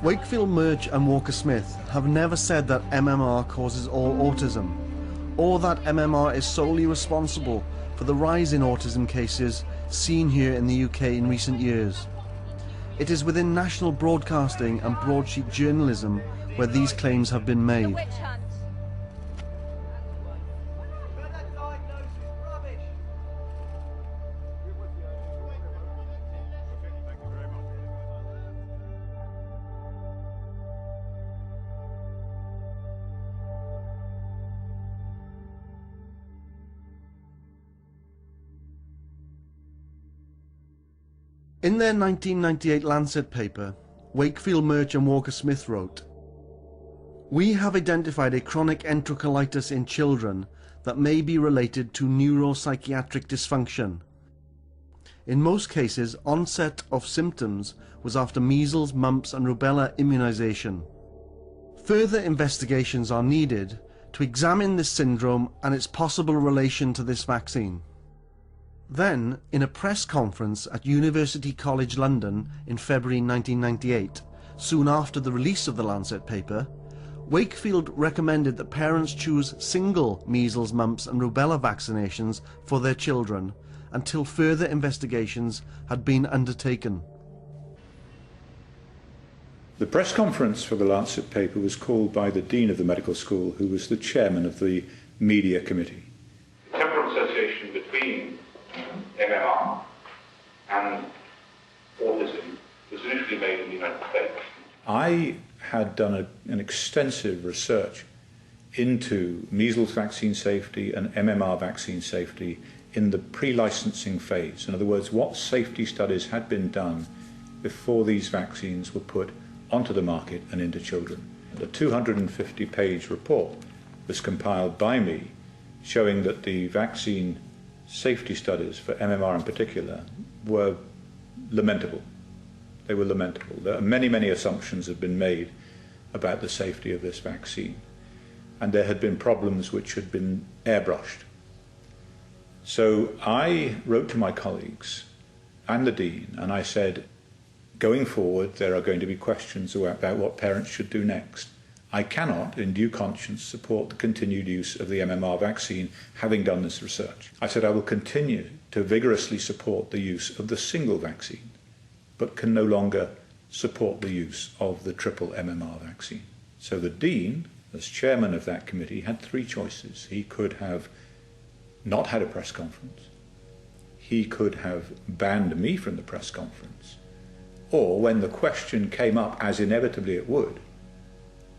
Wakefield, Murch and Walker-Smith have never said that MMR causes all autism, or that MMR is solely responsible for the rise in autism cases seen here in the UK in recent years. It is within national broadcasting and broadsheet journalism where these claims have been made. In their 1998 Lancet paper, Wakefield, Murch and Walker-Smith wrote, "We have identified a chronic enterocolitis in children that may be related to neuropsychiatric dysfunction. In most cases, onset of symptoms was after measles, mumps and rubella immunization. Further investigations are needed to examine this syndrome and its possible relation to this vaccine." Then, in a press conference at University College London in February 1998, soon after the release of the Lancet paper, Wakefield recommended that parents choose single measles, mumps and rubella vaccinations for their children until further investigations had been undertaken. The press conference for the Lancet paper was called by the Dean of the Medical School, who was the chairman of the media committee. The temporal association between MMR and autism was initially made in the United States. I had done an extensive research into measles vaccine safety and MMR vaccine safety in the pre-licensing phase. In other words, what safety studies had been done before these vaccines were put onto the market and into children. The 250-page report was compiled by me showing that the vaccine safety studies for MMR in particular were lamentable. They were lamentable. There are many assumptions have been made about the safety of this vaccine, and there had been problems which had been airbrushed. So I wrote to my colleagues and the Dean, and I said, going forward there are going to be questions about what parents should do next. I cannot, in due conscience, support the continued use of the MMR vaccine, having done this research. I said I will continue to vigorously support the use of the single vaccine, but can no longer support the use of the triple MMR vaccine. So the Dean, as chairman of that committee, had three choices. He could have not had a press conference, he could have banned me from the press conference, or when the question came up, as inevitably it would,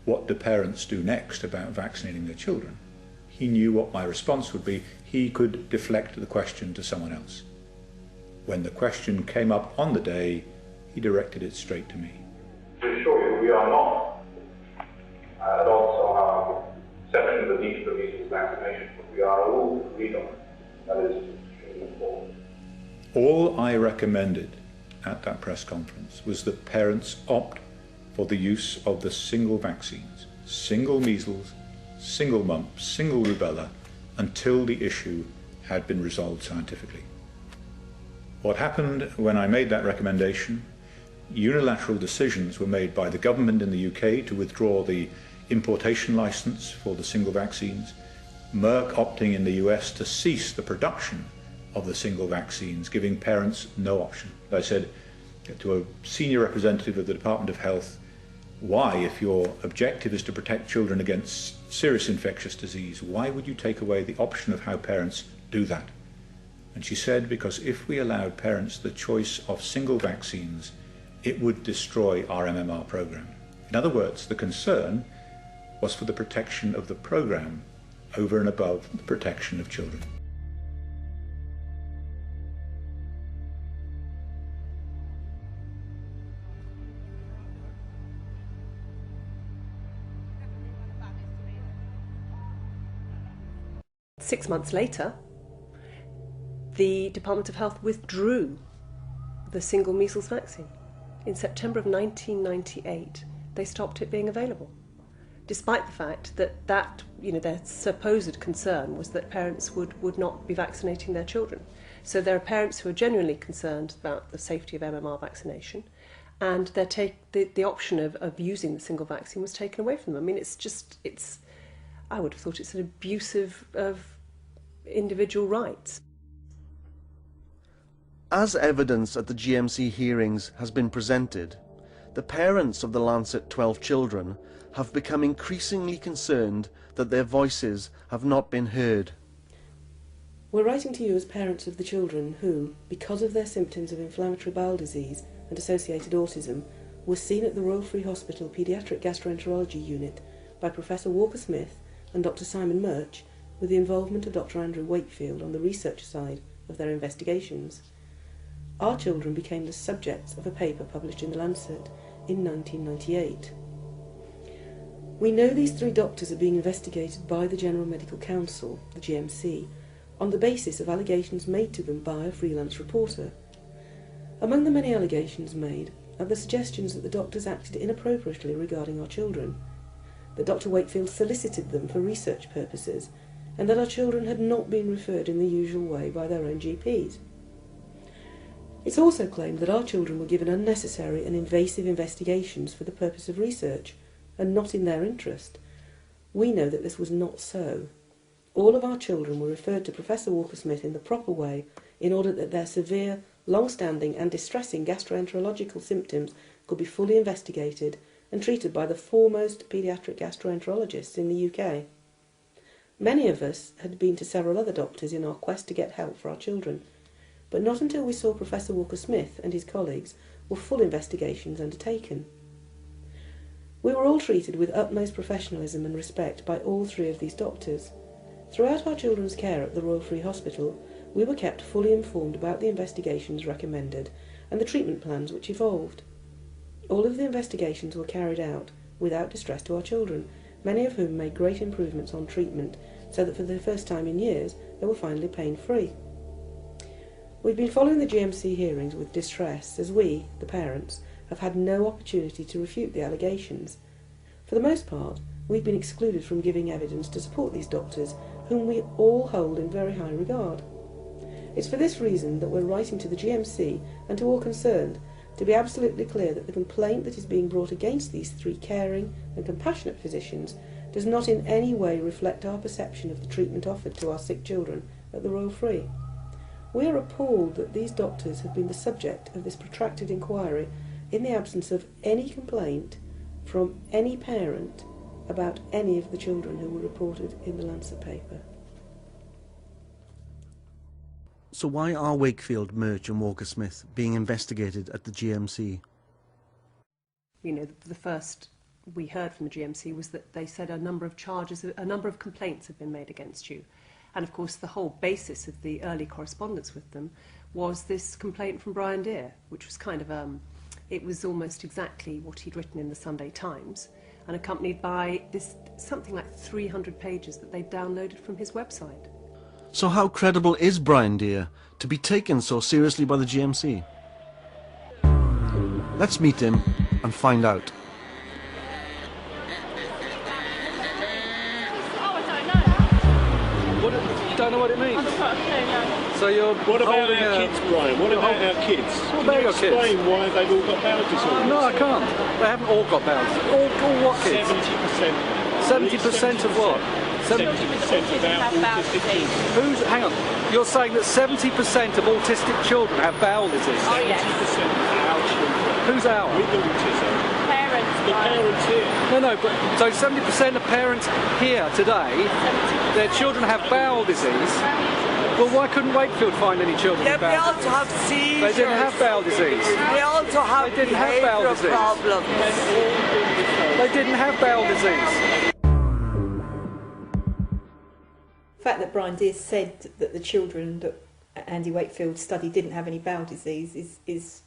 what do parents do next about vaccinating their children? He knew what my response would be. He could deflect the question to someone else. When the question came up on the day, he directed it straight to me. To assure you, we are not adults on our section of the need for measles vaccination, but we are all agreed on. That is extremely important. All I recommended at that press conference was that parents opt for the use of the single vaccines, single measles, single mumps, single rubella, until the issue had been resolved scientifically. What happened when I made that recommendation, unilateral decisions were made by the government in the UK to withdraw the importation license for the single vaccines, Merck opting in the US to cease the production of the single vaccines, giving parents no option. I said to a senior representative of the Department of Health, why, if your objective is to protect children against serious infectious disease, why would you take away the option of how parents do that? And she said, because if we allowed parents the choice of single vaccines, it would destroy our MMR program. In other words, the concern was for the protection of the program over and above the protection of children. Six months later, the Department of Health withdrew the single measles vaccine. In September of 1998, they stopped it being available. despite the fact that their supposed concern was that parents would not be vaccinating their children. So there are parents who are genuinely concerned about the safety of MMR vaccination, and the option of using the single vaccine was taken away from them. I mean, I would have thought it's an abuse of individual rights. As evidence at the GMC hearings has been presented, the parents of the Lancet 12 children have become increasingly concerned that their voices have not been heard. We're writing to you as parents of the children who, because of their symptoms of inflammatory bowel disease and associated autism, were seen at the Royal Free Hospital Paediatric Gastroenterology Unit by Professor Walker-Smith and Dr. Simon Murch, with the involvement of Dr. Andrew Wakefield on the research side of their investigations. Our children became the subjects of a paper published in The Lancet in 1998. We know these 3 doctors are being investigated by the General Medical Council, the GMC, on the basis of allegations made to them by a freelance reporter. Among the many allegations made are the suggestions that the doctors acted inappropriately regarding our children, that Dr. Wakefield solicited them for research purposes, and that our children had not been referred in the usual way by their own GPs. It's also claimed that our children were given unnecessary and invasive investigations for the purpose of research, and not in their interest. We know that this was not so. All of our children were referred to Professor Walker-Smith in the proper way in order that their severe, long-standing and distressing gastroenterological symptoms could be fully investigated and treated by the foremost paediatric gastroenterologists in the UK. Many of us had been to several other doctors in our quest to get help for our children, but not until we saw Professor Walker-Smith and his colleagues were full investigations undertaken. We were all treated with utmost professionalism and respect by all 3 of these doctors. Throughout our children's care at the Royal Free Hospital, we were kept fully informed about the investigations recommended and the treatment plans which evolved. All of the investigations were carried out without distress to our children, many of whom made great improvements on treatment, so that for the first time in years they were finally pain-free. We've been following the GMC hearings with distress, as we, the parents, have had no opportunity to refute the allegations. For the most part, we've been excluded from giving evidence to support these doctors, whom we all hold in very high regard. It's for this reason that we're writing to the GMC and to all concerned to be absolutely clear that the complaint that is being brought against these 3 caring and compassionate physicians does not in any way reflect our perception of the treatment offered to our sick children at the Royal Free. We are appalled that these doctors have been the subject of this protracted inquiry in the absence of any complaint from any parent about any of the children who were reported in the Lancet paper. So why are Wakefield, Murch and Walker-Smith being investigated at the GMC? The first we heard from the GMC was that they said a number of complaints have been made against you. And of course the whole basis of the early correspondence with them was this complaint from Brian Deere, which was kind of, it was almost exactly what he'd written in the Sunday Times, and accompanied by this something like 300 pages that they'd downloaded from his website. So how credible is Brian Deere to be taken so seriously by the GMC? Let's meet him and find out. You don't know what it means? So you're What about our kids, Brian? What about our kids? What about your kids? Explain why they've all got bowel disorders. No, I can't. They haven't all got bowel disorders. All what kids? 70%. 70% of what? 70% of our autistic children. Hang on. You're saying that 70% of autistic children have bowel disease? Oh, yes. 70% of our children. Who's our? With autism. Parents. The parents here. No, but so 70% of parents here today, their children have bowel disease. Well, why couldn't Wakefield find any children with They bowel also disease? have seizures. They didn't have bowel disease. They also have They didn't have bowel behavioural disease. problems. They didn't have bowel disease. The fact that Brian Deere said that the children that Andy Wakefield studied didn't have any bowel disease is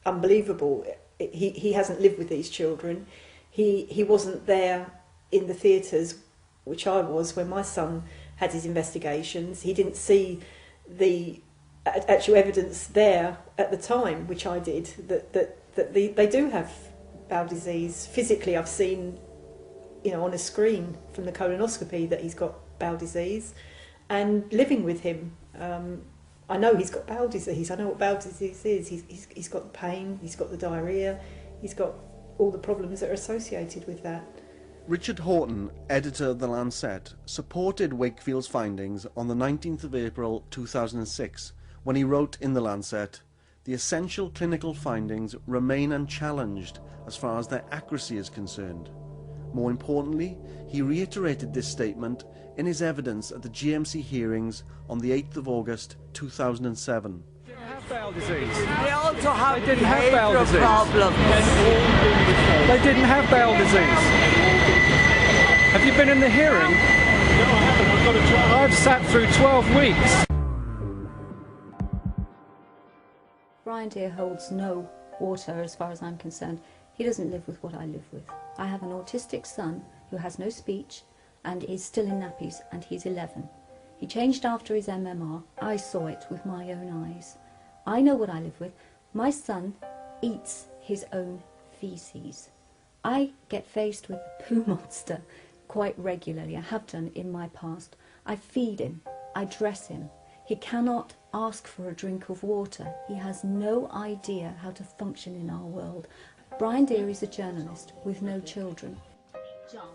unbelievable. He hasn't lived with these children. He wasn't there in the theatres, which I was, when my son had his investigations. He didn't see the actual evidence there at the time, which I did, that they do have bowel disease. Physically, I've seen on a screen from the colonoscopy that he's got bowel disease, and living with him. I know he's got bowel disease. I know what bowel disease is. He's got the pain, he's got the diarrhoea, he's got all the problems that are associated with that. Richard Horton, editor of The Lancet, supported Wakefield's findings on the 19th of April 2006 when he wrote in The Lancet, "The essential clinical findings remain unchallenged as far as their accuracy is concerned." More importantly, he reiterated this statement in his evidence at the GMC hearings on the 8th of August 2007. They didn't have bowel disease. They also have They didn't have bowel behavioural disease. problems. They didn't have bowel disease. Have you been in the hearing? No, I haven't. I've got a child. I've sat through 12 weeks. Brian Deere holds no water as far as I'm concerned. He doesn't live with what I live with. I have an autistic son who has no speech and is still in nappies, and he's 11. He changed after his MMR. I saw it with my own eyes. I know what I live with. My son eats his own feces. I get faced with the poo monster quite regularly. I have done in my past. I feed him. I dress him. He cannot ask for a drink of water. He has no idea how to function in our world. Brian Deere is a journalist with no children.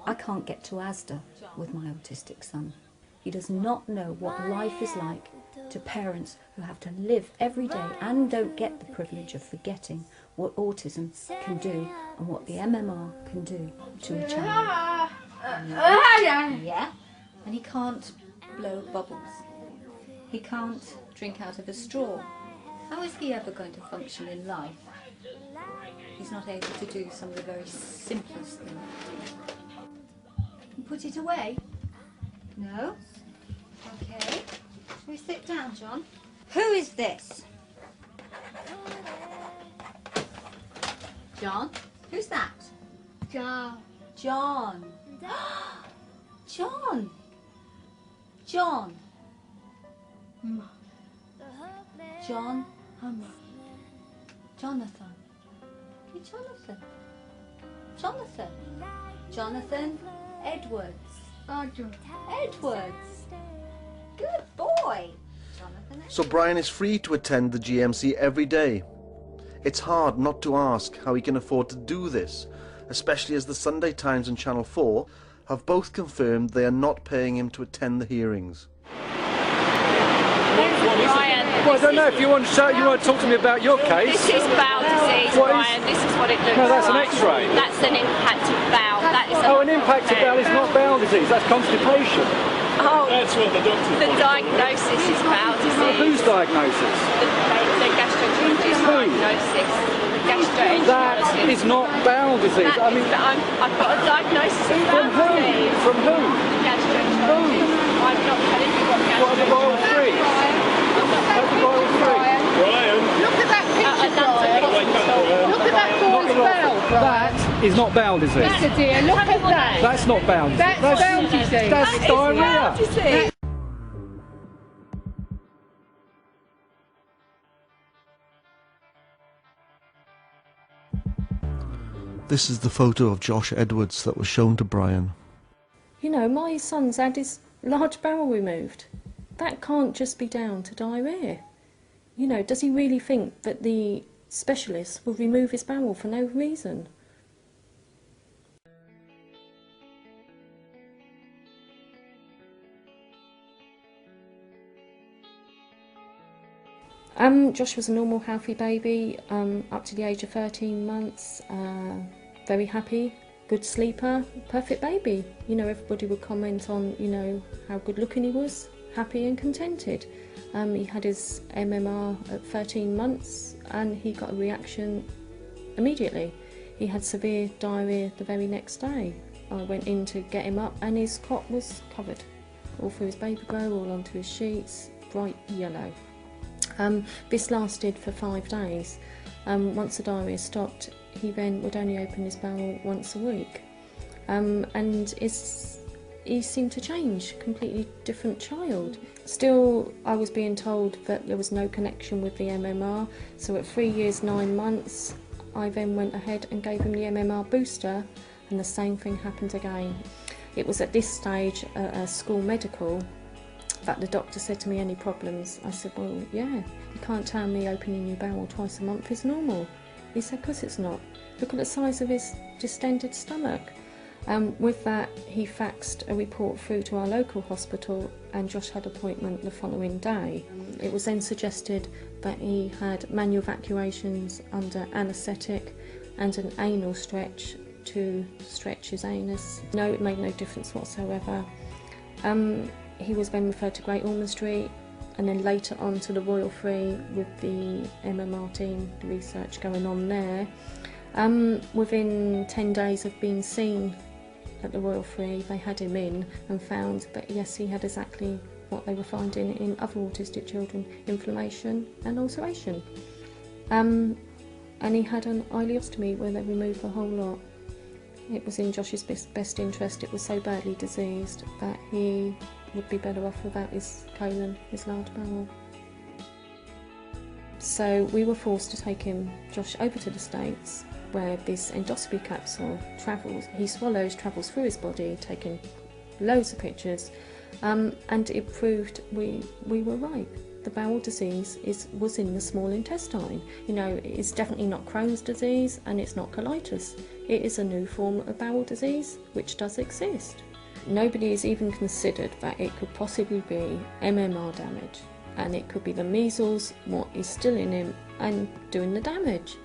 I can't get to Asda with my autistic son. He does not know what life is like to parents who have to live every day and don't get the privilege of forgetting what autism can do and what the MMR can do to a child. Yeah, and he can't blow bubbles. He can't drink out of a straw. How is he ever going to function in life? He's not able to do some of the very simplest things. Put it away? No? Okay. Shall we sit down, John? Who is this? John? Who's that? John. John. John. John. John. Jonathan. Hey, Jonathan. Jonathan. Jonathan Edwards. Edwards. Good boy. Jonathan Edwards. So Brian is free to attend the GMC every day. It's hard not to ask how he can afford to do this, especially as the Sunday Times and Channel 4 have both confirmed they are not paying him to attend the hearings. Brian, Well, I don't know if you want to talk to me about your case. This is bowel disease, Brian. This is what it looks like. No, that's an X-ray. That's an impacted bowel. That is Oh, an impacted bowel is not bowel disease. That's constipation. Oh, that's what the doctor. the diagnosis is bowel disease. Whose diagnosis? The gastroenterologist's diagnosis. That is not bowel disease. I mean, I've got a diagnosis of bowel disease. From who? Gastroenterologist. I'm not telling you what gastroenterologist. What are the bowel three? That's the bowel three. Brian. Look at that picture, Brian. Look at that boy's bowel, Brian. That is not bowel disease. Lisa dear, look at that. That's not bowel disease. That's bowel disease. That's diarrhoea. This is the photo of Josh Edwards that was shown to Brian. You know, my son's had his large bowel removed. That can't just be down to diarrhoea. You know, does he really think that the specialist will remove his bowel for no reason? Josh was a normal, healthy baby up to the age of 13 months. Very happy, good sleeper, perfect baby. You know, everybody would comment on, you know, how good looking he was, happy and contented. He had his MMR at 13 months and he got a reaction immediately. He had severe diarrhoea the very next day. I went in to get him up and his cot was covered, all through his baby grow, all onto his sheets, bright yellow. This lasted for 5 days. Once the diarrhoea stopped, he then would only open his bowel once a week. And he seemed to change, completely different child. Still, I was being told that there was no connection with the MMR, so at 3 years, 9 months, I then went ahead and gave him the MMR booster, and the same thing happened again. It was at this stage, a school medical, that the doctor said to me, any problems? I said, well, yeah, you can't tell me opening your bowel twice a month is normal. He said, because it's not. Look at the size of his distended stomach. With that, he faxed a report through to our local hospital, and Josh had an appointment the following day. It was then suggested that he had manual evacuations under anaesthetic and an anal stretch to stretch his anus. No, it made no difference whatsoever. He was then referred to Great Ormond Street, and then later on to the Royal Free with the MMR team, the research going on there. Within 10 days of being seen at the Royal Free, they had him in and found that yes, he had exactly what they were finding in other autistic children, inflammation and ulceration. And he had an ileostomy where they removed the whole lot. It was in Josh's best interest. It was so badly diseased that he would be better off without his colon, his large bowel. So we were forced to take Josh over to the States, where this endoscopy capsule travels. He swallows, travels through his body, taking loads of pictures, and it proved we were right. The bowel disease was in the small intestine. You know, it's definitely not Crohn's disease, and it's not colitis. It is a new form of bowel disease which does exist. Nobody has even considered that it could possibly be MMR damage, and it could be the measles, what is still in him, and doing the damage.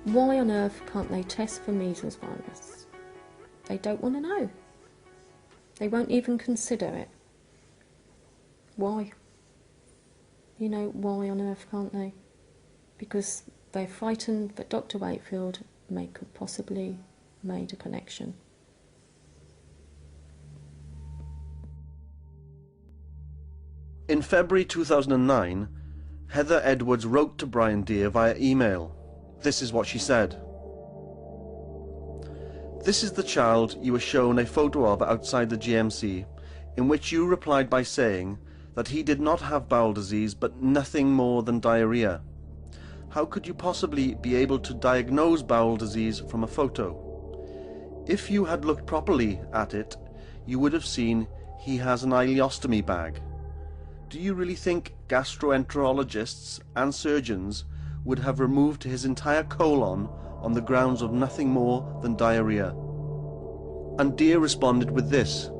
Why on earth can't they test for measles virus? They don't want to know. They won't even consider it. Why? You know, why on earth can't they? Because they're frightened that Dr. Wakefield could possibly made a connection. In February 2009, Heather Edwards wrote to Brian Deer via email. This is what she said. This is the child you were shown a photo of outside the GMC, in which you replied by saying that he did not have bowel disease but nothing more than diarrhea. How could you possibly be able to diagnose bowel disease from a photo? If you had looked properly at it, you would have seen he has an ileostomy bag. Do you really think gastroenterologists and surgeons would have removed his entire colon on the grounds of nothing more than diarrhea? And Dear responded with this.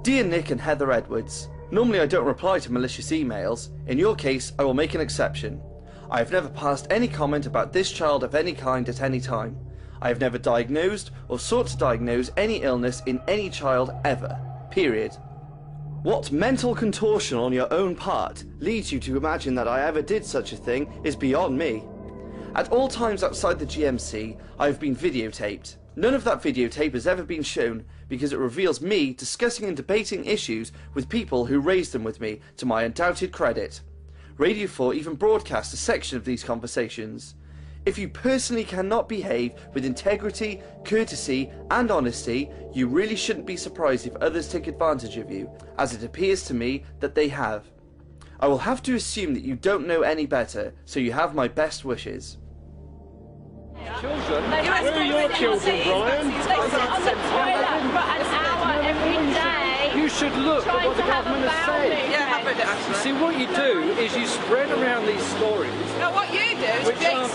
Dear Nick and Heather Edwards, normally I don't reply to malicious emails. In your case, I will make an exception. I have never passed any comment about this child of any kind at any time. I have never diagnosed or sought to diagnose any illness in any child ever. Period. What mental contortion on your own part leads you to imagine that I ever did such a thing is beyond me. At all times outside the GMC, I have been videotaped. None of that videotape has ever been shown because it reveals me discussing and debating issues with people who raised them with me, to my undoubted credit. Radio 4 even broadcast a section of these conversations. If you personally cannot behave with integrity, courtesy and honesty, you really shouldn't be surprised if others take advantage of you, as it appears to me that they have. I will have to assume that you don't know any better, so you have my best wishes. Children? Who are your children, Brian? They sit on the toilet for an hour every day. You should look at what the government has said. Yeah, I've read it actually. See, what you do is you spread around these stories. No, what you do is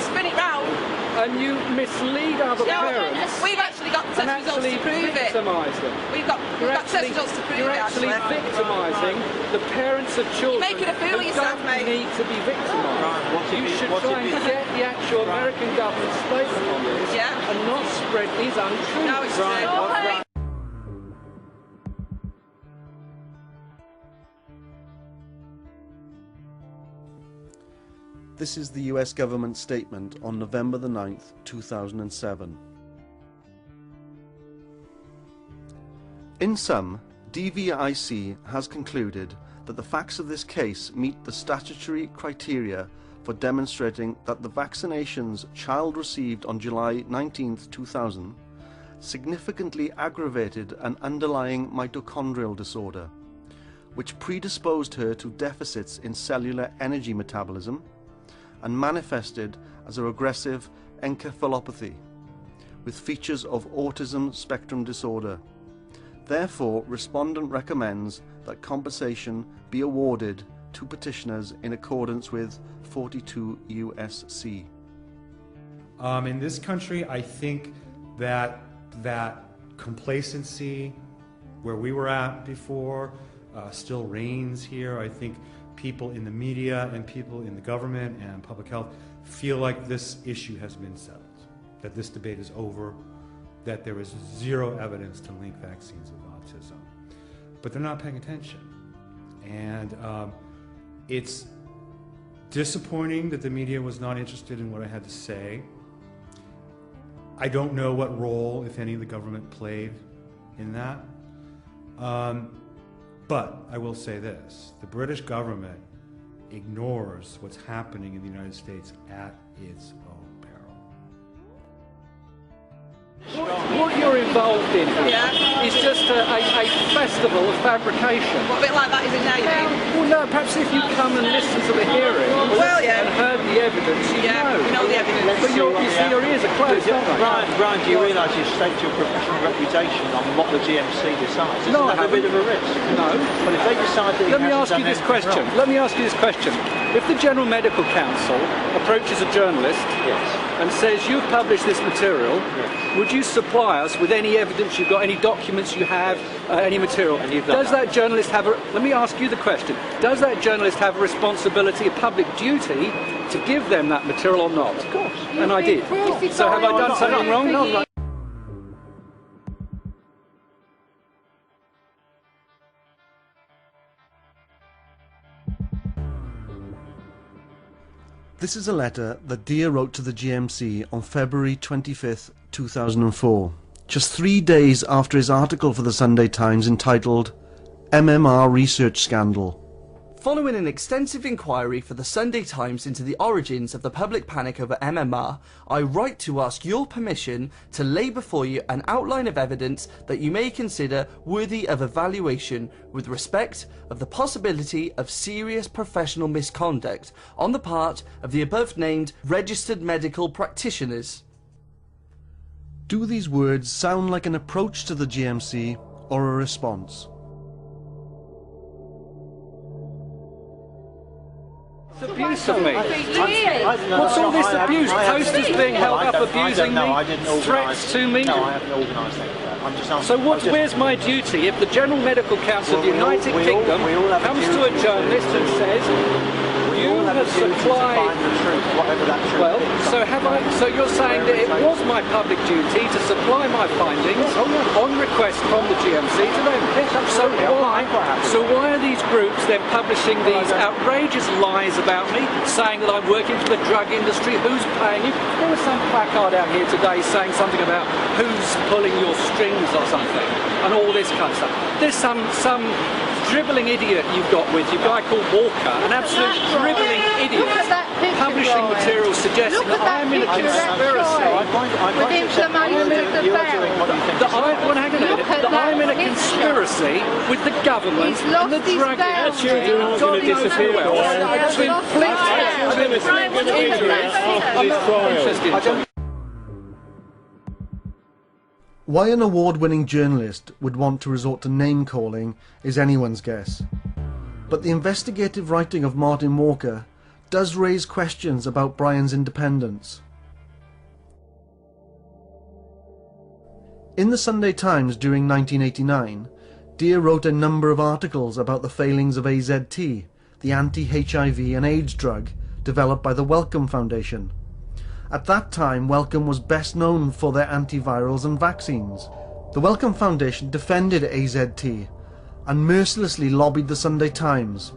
spin it round. And you mislead other parents. We've actually got test results to prove it. Victimise them. We've got test results to prove it. You're actually victimising the parents of children. You're making a fool of yourself, mate. Need to be victimised. You should try and get the actual American government's statement on this, and not spread these untruths. No, it's true. This is the US government statement on November the 9th, 2007. In sum, DVIC has concluded that the facts of this case meet the statutory criteria for demonstrating that the vaccinations child received on July 19, 2000 significantly aggravated an underlying mitochondrial disorder, which predisposed her to deficits in cellular energy metabolism and manifested as a regressive encephalopathy, with features of autism spectrum disorder. Therefore, respondent recommends that compensation be awarded to petitioners in accordance with 42 U.S.C. In this country, I think that complacency where we were at before still reigns here. I think people in the media and people in the government and public health feel like this issue has been settled, that this debate is over, that there is zero evidence to link vaccines with autism. But they're not paying attention. And it's disappointing that the media was not interested in what I had to say. I don't know what role, if any, the government played in that. But I will say this, the British government ignores what's happening in the United States at its own peril. What you're involved in is just a festival of fabrication. What, a bit like that, is it now, you mean? Well, no, perhaps if you come and listen to the hearing and heard the evidence, you know the evidence. But you see, your ears are closed, aren't they? Brian, do you realise you've staked your professional reputation on what the GMC decides? Isn't that a bit of a risk? No. But if they decide that Let me ask you this question. Let me ask you this question. If the General Medical Council approaches a journalist and says, you've published this material, would you supply us with any evidence you've got, any documents you have, any material? Does that journalist have a, let me ask you the question, does that journalist have a responsibility, a public duty, to give them that material or not? Of course. And I did. So have I done something wrong? No. This is a letter that Dia wrote to the GMC on February 25th, 2004, just 3 days after his article for the Sunday Times entitled MMR Research Scandal. Following an extensive inquiry for the Sunday Times into the origins of the public panic over MMR, I write to ask your permission to lay before you an outline of evidence that you may consider worthy of evaluation with respect of the possibility of serious professional misconduct on the part of the above-named registered medical practitioners. Do these words sound like an approach to the GMC or a response? It's abuse of me. What's all this abuse? Posters being held up abusing me? Threats to me? No, I haven't organised any of that. I'm just asking. So where's my duty if the General Medical Council of the United Kingdom comes to a journalist and says, you have supplied the truth, whatever that truth well, is. so you're saying that it was my public duty to supply my findings on request from the GMC to them. So why are these groups then publishing these outrageous lies about me, saying that I'm working for the drug industry? Who's paying you? There was some placard out here today saying something about who's pulling your strings or something, and all this kind of stuff. There's some dribbling idiot you've got with you, a guy called Walker, an absolute dribbling idiot, publishing materials suggesting that I'm in a conspiracy. That I'm in a conspiracy with the government and the drug industry and God knows who else to inflict I'm not interested in. Why an award-winning journalist would want to resort to name-calling is anyone's guess. But the investigative writing of Martin Walker does raise questions about Brian's independence. In the Sunday Times during 1989, Dia wrote a number of articles about the failings of AZT, the anti-HIV and AIDS drug developed by the Wellcome Foundation. At that time, Wellcome was best known for their antivirals and vaccines. The Wellcome Foundation defended AZT and mercilessly lobbied the Sunday Times.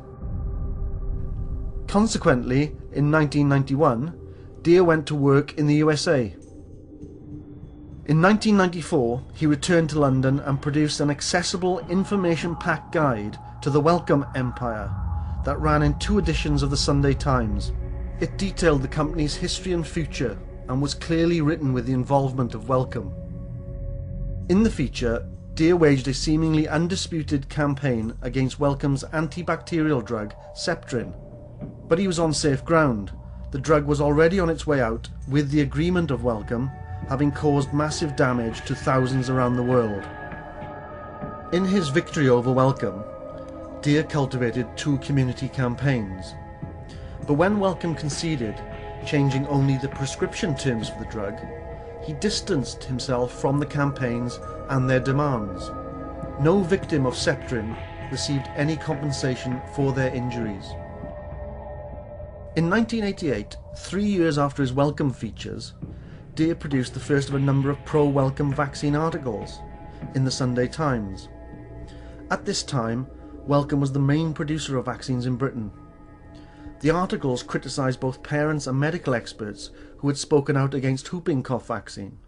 Consequently, in 1991, Dia went to work in the USA. In 1994, he returned to London and produced an accessible, information-packed guide to the Wellcome empire that ran in 2 editions of the Sunday Times. It detailed the company's history and future and was clearly written with the involvement of Wellcome. In the feature, Dia waged a seemingly undisputed campaign against Wellcome's antibacterial drug, Septrin. But he was on safe ground. The drug was already on its way out with the agreement of Wellcome, having caused massive damage to thousands around the world. In his victory over Wellcome, Dear cultivated 2 community campaigns. But when Wellcome conceded, changing only the prescription terms for the drug, he distanced himself from the campaigns and their demands. No victim of Septrin received any compensation for their injuries. In 1988, 3 years after his Wellcome features, Dear produced the first of a number of pro-Wellcome vaccine articles in the Sunday Times. At this time, Wellcome was the main producer of vaccines in Britain. The articles criticised both parents and medical experts who had spoken out against whooping cough vaccine.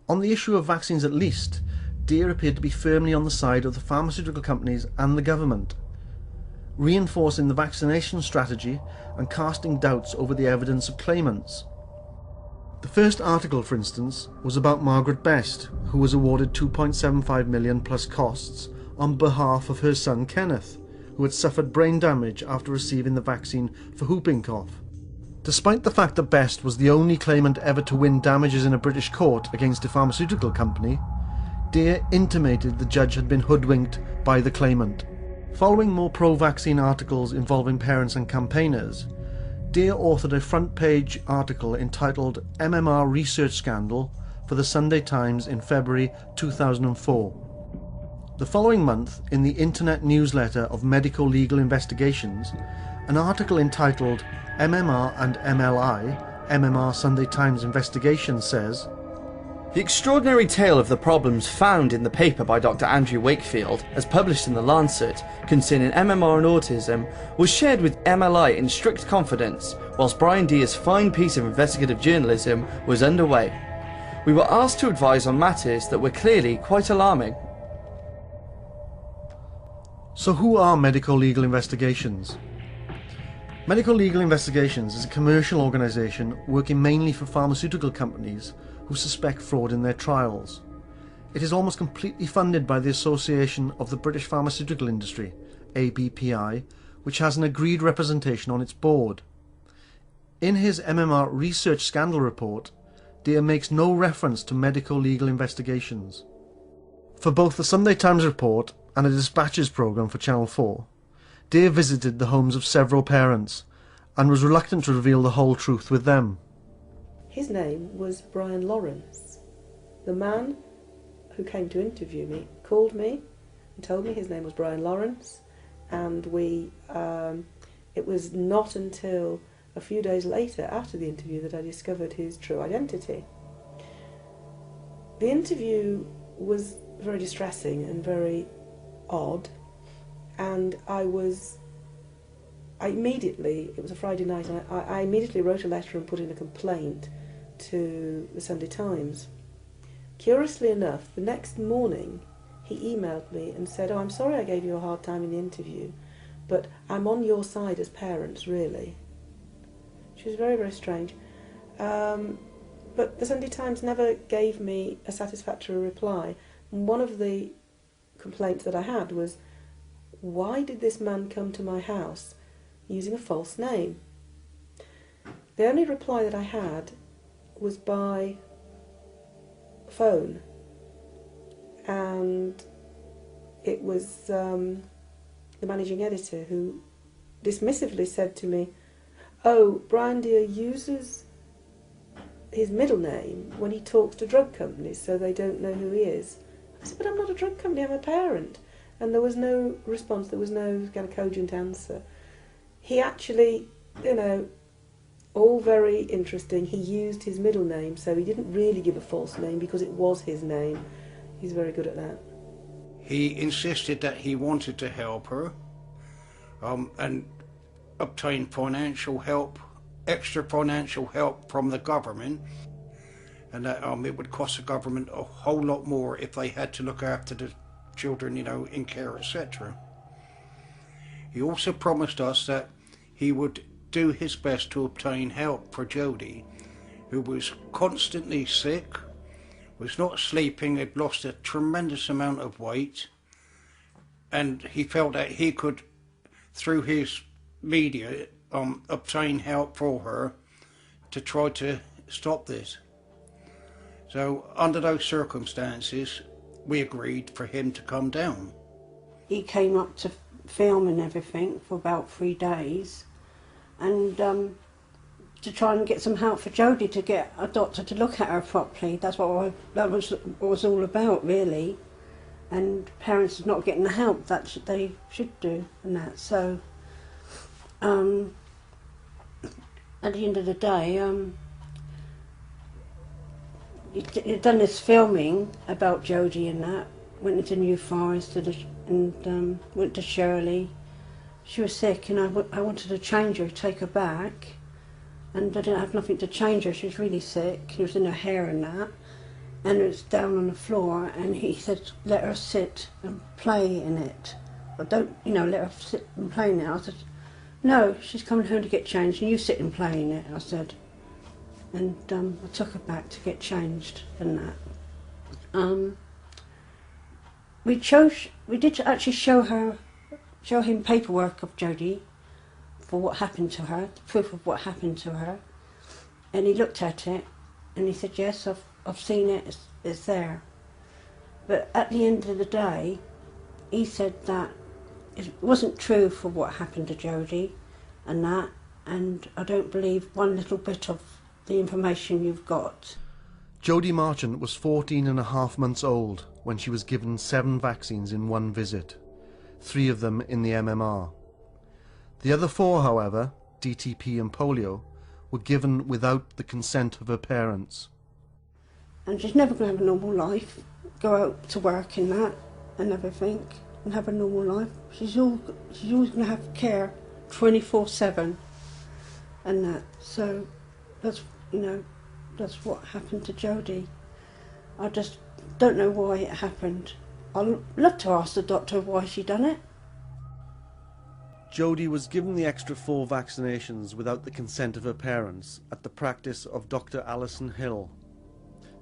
On the issue of vaccines at least, Dear appeared to be firmly on the side of the pharmaceutical companies and the government, reinforcing the vaccination strategy and casting doubts over the evidence of claimants. The first article, for instance, was about Margaret Best, who was awarded £2.75 million plus costs on behalf of her son Kenneth, who had suffered brain damage after receiving the vaccine for whooping cough. Despite the fact that Best was the only claimant ever to win damages in a British court against a pharmaceutical company, Dear intimated the judge had been hoodwinked by the claimant. Following more pro-vaccine articles involving parents and campaigners, Dear authored a front-page article entitled MMR Research Scandal for the Sunday Times in February 2004. The following month, in the internet newsletter of Medical Legal Investigations, an article entitled MMR and MLI, MMR Sunday Times Investigation says, "The extraordinary tale of the problems found in the paper by Dr. Andrew Wakefield, as published in The Lancet, concerning MMR and autism, was shared with MLI in strict confidence, whilst Brian Dear's fine piece of investigative journalism was underway. We were asked to advise on matters that were clearly quite alarming." So who are Medical Legal Investigations? Medical Legal Investigations is a commercial organisation working mainly for pharmaceutical companies who suspect fraud in their trials. It is almost completely funded by the Association of the British Pharmaceutical Industry, ABPI, which has an agreed representation on its board. In his MMR Research Scandal report, Dear makes no reference to Medical Legal Investigations. For both the Sunday Times report and a dispatches programme for Channel 4, Dear visited the homes of several parents and was reluctant to reveal the whole truth with them. His name was Brian Lawrence. The man who came to interview me called me and told me his name was Brian Lawrence, and it was not until a few days later after the interview that I discovered his true identity. The interview was very distressing and very odd, and it was a Friday night, and I immediately wrote a letter and put in a complaint to the Sunday Times. Curiously enough, the next morning he emailed me and said, "Oh, I'm sorry I gave you a hard time in the interview, but I'm on your side as parents, really." Which was very, very strange. But the Sunday Times never gave me a satisfactory reply. And one of the complaints that I had was, why did this man come to my house using a false name? The only reply that I had was by phone, and it was the managing editor who dismissively said to me, "Oh, Brian Dear uses his middle name when he talks to drug companies so they don't know who he is." I said, "But I'm not a drug company, I'm a parent." And there was no response, there was no kind of cogent answer. He actually, all very interesting, he used his middle name, so he didn't really give a false name because it was his name. He's very good at that. He insisted that he wanted to help her and obtain financial help, extra financial help from the government, and that it would cost the government a whole lot more if they had to look after the children, in care, etc. He also promised us that he would do his best to obtain help for Jodie, who was constantly sick, was not sleeping, had lost a tremendous amount of weight, and he felt that he could, through his media, obtain help for her to try to stop this. So under those circumstances, we agreed for him to come down. He came up to film and everything for about 3 days, and to try and get some help for Jodie, to get a doctor to look at her properly. That's what that was all about, really. And parents not getting the help that they should do, and that. So at the end of the day, he'd done this filming about Jodie and that. Went into New Forest and went to Shirley. She was sick, and I wanted to change her, take her back, and I didn't have nothing to change her. She was really sick. It was in her hair and that, and it was down on the floor. And he said, "Let her sit and play in it, but don't, let her sit and play in it." I said, "No, she's coming home to get changed, and you sit and play in it," I said. And I took her back to get changed and that. We did actually show him paperwork of Jodie for what happened to her, the proof of what happened to her, and he looked at it and he said, "Yes, I've seen it, it's there." But at the end of the day, he said that it wasn't true for what happened to Jodie and that, and I don't believe one little bit of the information you've got. Jodie Marchant was 14.5 months old when she was given 7 vaccines in one visit, 3 of them in the MMR. The other 4, however, DTP and polio, were given without the consent of her parents. And she's never going to have a normal life, go out to work and that, and everything, and have a normal life. She's always going to have care 24/7 and that. So that's, that's what happened to Jodie. I just don't know why it happened. I'd love to ask the doctor why she done it. Jodie was given the extra 4 vaccinations without the consent of her parents at the practice of Dr. Alison Hill.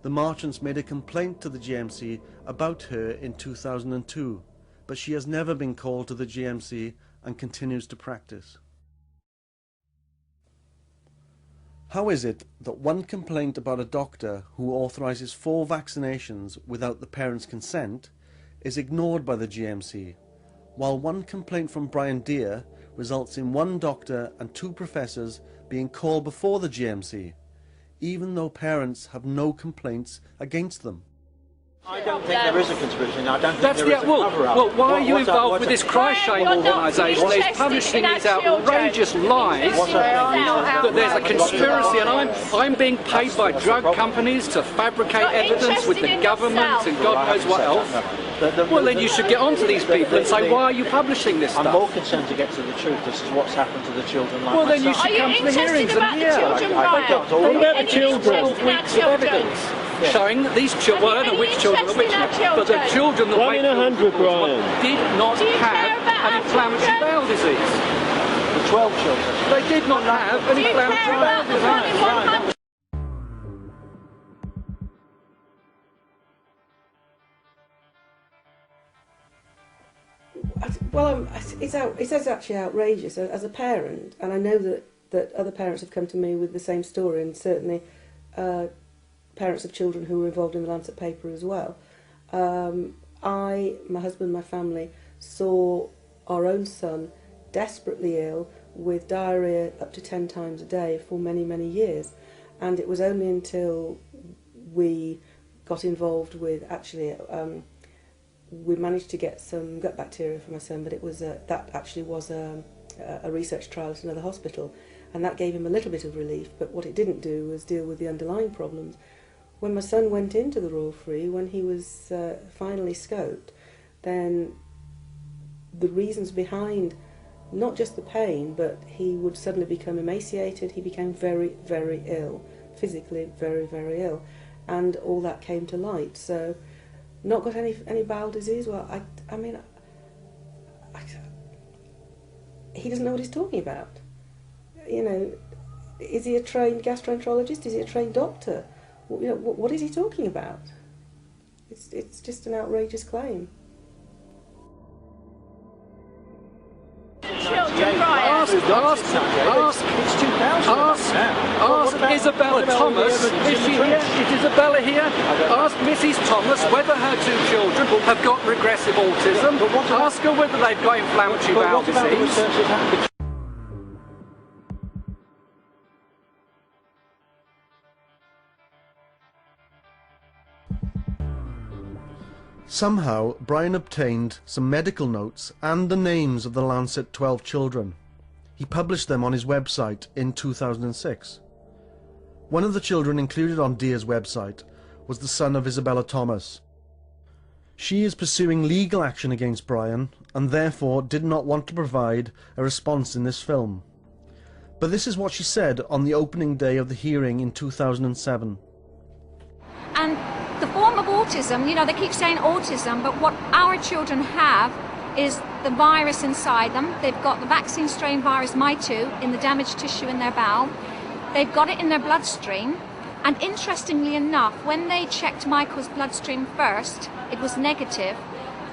The Marchants made a complaint to the GMC about her in 2002, but she has never been called to the GMC and continues to practice. How is it that one complaint about a doctor who authorises 4 vaccinations without the parents' consent is ignored by the GMC, while one complaint from Brian Deere results in 1 doctor and 2 professors being called before the GMC, even though parents have no complaints against them? I don't think there is a conspiracy. I don't think there is a cover-up. Well, why are you involved with this cry-shame organisation that is publishing these outrageous lies that there's a conspiracy, and I'm being paid by drug companies to fabricate evidence with the government and God knows what else? Well, then you should get on to these people and say, why are you publishing this stuff? I'm more concerned to get to the truth. This is what's happened to the children like well, then you should come to the hearings and hear. What about the children? 12 weeks of evidence showing that these children, well, I don't know which children are which, but the children that 1 in 100, Brian, did not have an inflammatory bowel disease. The 12 children. They did not have an inflammatory bowel disease. Well, it's actually outrageous as a parent, and I know that other parents have come to me with the same story, and certainly parents of children who were involved in the Lancet paper as well. My husband, my family saw our own son desperately ill with diarrhoea up to 10 times a day for many, many years, and it was only until we got involved with we managed to get some gut bacteria for my son, but it was that actually was a research trial at another hospital, and that gave him a little bit of relief, but what it didn't do was deal with the underlying problems. When my son went into the Royal Free, when he was finally scoped, then the reasons behind not just the pain, but he would suddenly become emaciated, he became very, very ill, physically very, very ill, and all that came to light. So not got any bowel disease. Well, I mean, he doesn't know what he's talking about. Is he a trained gastroenterologist? Is he a trained doctor? What is he talking about? It's just an outrageous claim. Ask It's 2000. Ask Isabella Thomas. Is she here? Is Isabella here? Ask Mrs. Thomas whether her 2 children have got regressive autism. Ask her whether they've got inflammatory bowel disease. Somehow, Brian obtained some medical notes and the names of the Lancet 12 children. He published them on his website in 2006. One of the children included on Dear's website was the son of Isabella Thomas. She is pursuing legal action against Brian and therefore did not want to provide a response in this film. But this is what she said on the opening day of the hearing in 2007. And the form of autism, you know, they keep saying autism, but what our children have is the virus inside them. They've got the vaccine strain virus My2 in the damaged tissue in their bowel. They've got it in their bloodstream. And interestingly enough, when they checked Michael's bloodstream first, it was negative.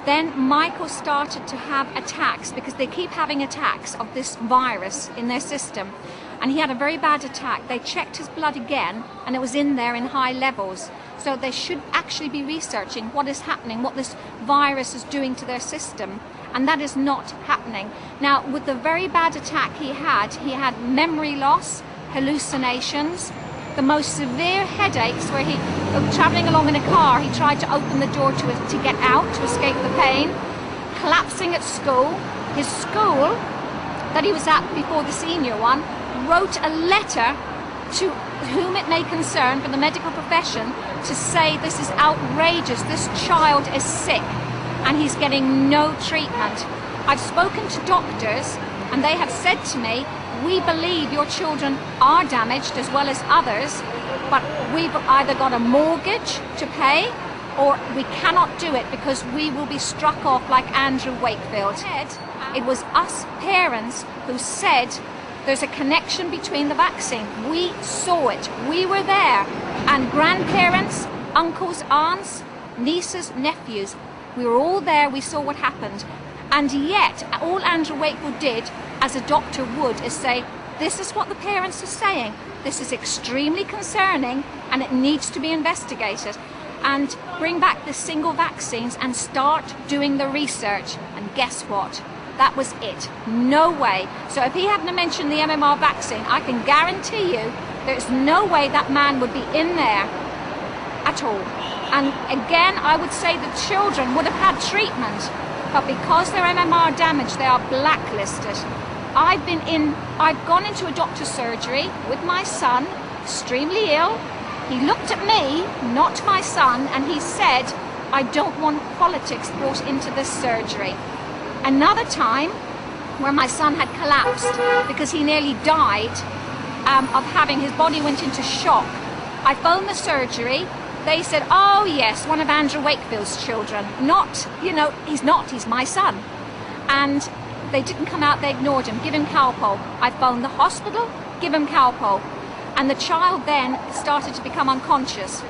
Then Michael started to have attacks, because they keep having attacks of this virus in their system. And he had a very bad attack. They checked his blood again, and it was in there in high levels. So they should actually be researching what is happening, what this virus is doing to their system. And that is not happening. Now, with the very bad attack he had memory loss, hallucinations, the most severe headaches where he, travelling along in a car, he tried to open the door to get out, to escape the pain, collapsing at school. His school, that he was at before the senior one, wrote a letter to whom it may concern for the medical profession to say this is outrageous, this child is sick and he's getting no treatment. I've spoken to doctors and they have said to me, we believe your children are damaged as well as others, but we've either got a mortgage to pay or we cannot do it because we will be struck off like Andrew Wakefield. It was us parents who said there's a connection between the vaccine. We saw it. We were there. And grandparents, uncles, aunts, nieces, nephews, we were all there. We saw what happened. And yet, all Andrew Wakefield did, as a doctor would, is say, this is what the parents are saying. This is extremely concerning and it needs to be investigated. And bring back the single vaccines and start doing the research. And guess what? That was it. No way. So if he hadn't mentioned the MMR vaccine, I can guarantee you there's no way that man would be in there at all. And again, I would say the children would have had treatment, but because they're MMR damaged, they are blacklisted. I've gone into a doctor's surgery with my son, extremely ill. He looked at me, not my son, and he said, I don't want politics brought into this surgery. Another time where my son had collapsed because he nearly died of having, his body went into shock. I phoned the surgery. They said, oh yes, one of Andrew Wakefield's children. Not, you know, he's not, he's my son. And they didn't come out, they ignored him, give him Calpol. I phoned the hospital, give him Calpol. And the child then started to become unconscious.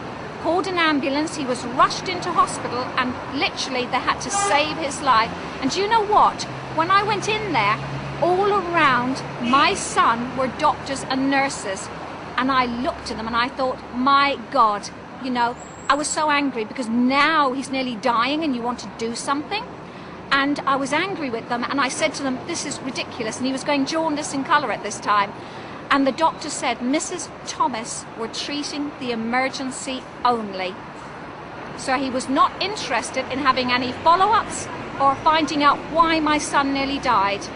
Called an ambulance, he was rushed into hospital and literally they had to save his life. And do you know what? When I went in there, all around my son were doctors and nurses. And I looked at them and I thought, my God, you know, I was so angry because now he's nearly dying and you want to do something. And I was angry with them and I said to them, this is ridiculous. And he was going jaundice in colour at this time. And the doctor said, Mrs. Thomas, we're treating the emergency only. So he was not interested in having any follow-ups or finding out why my son nearly died.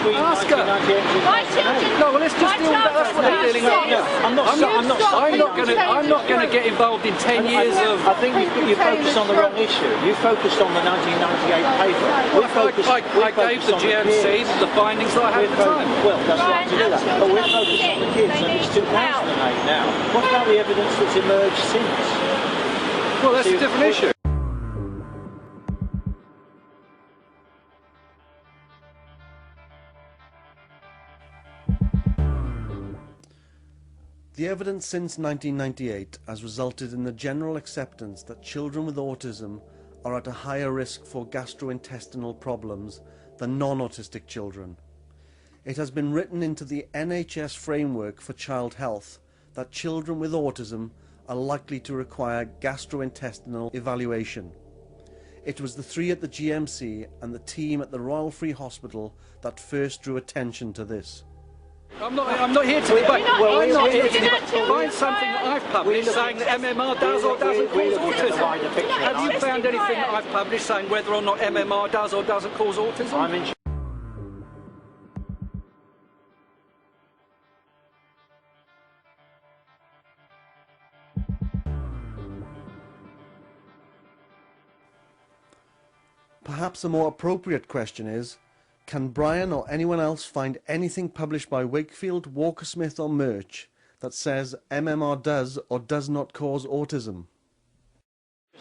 Ask her. No, well, let's just deal with that. That's what they're dealing with. I'm not going to get involved in 10 years of... I think you focused on the wrong issue. You focused on the 1998 paper. I gave the GMC the findings that I had at the time. Well, that's right to do that. But we're focused on the kids, and it's 2008 now. What about the evidence that's emerged since? Well, that's a different issue. The evidence since 1998 has resulted in the general acceptance that children with autism are at a higher risk for gastrointestinal problems than non-autistic children. It has been written into the NHS framework for child health that children with autism are likely to require gastrointestinal evaluation. It was the three at the GMC and the team at the Royal Free Hospital that first drew attention to this. I'm not here to debate. I'm not here to find something that I've published saying that MMR does or doesn't cause autism. Have you found anything that I've published saying whether or not MMR does or doesn't cause autism? Perhaps a more appropriate question is, can Brian or anyone else find anything published by Wakefield, Walker Smith or Murch that says MMR does or does not cause autism?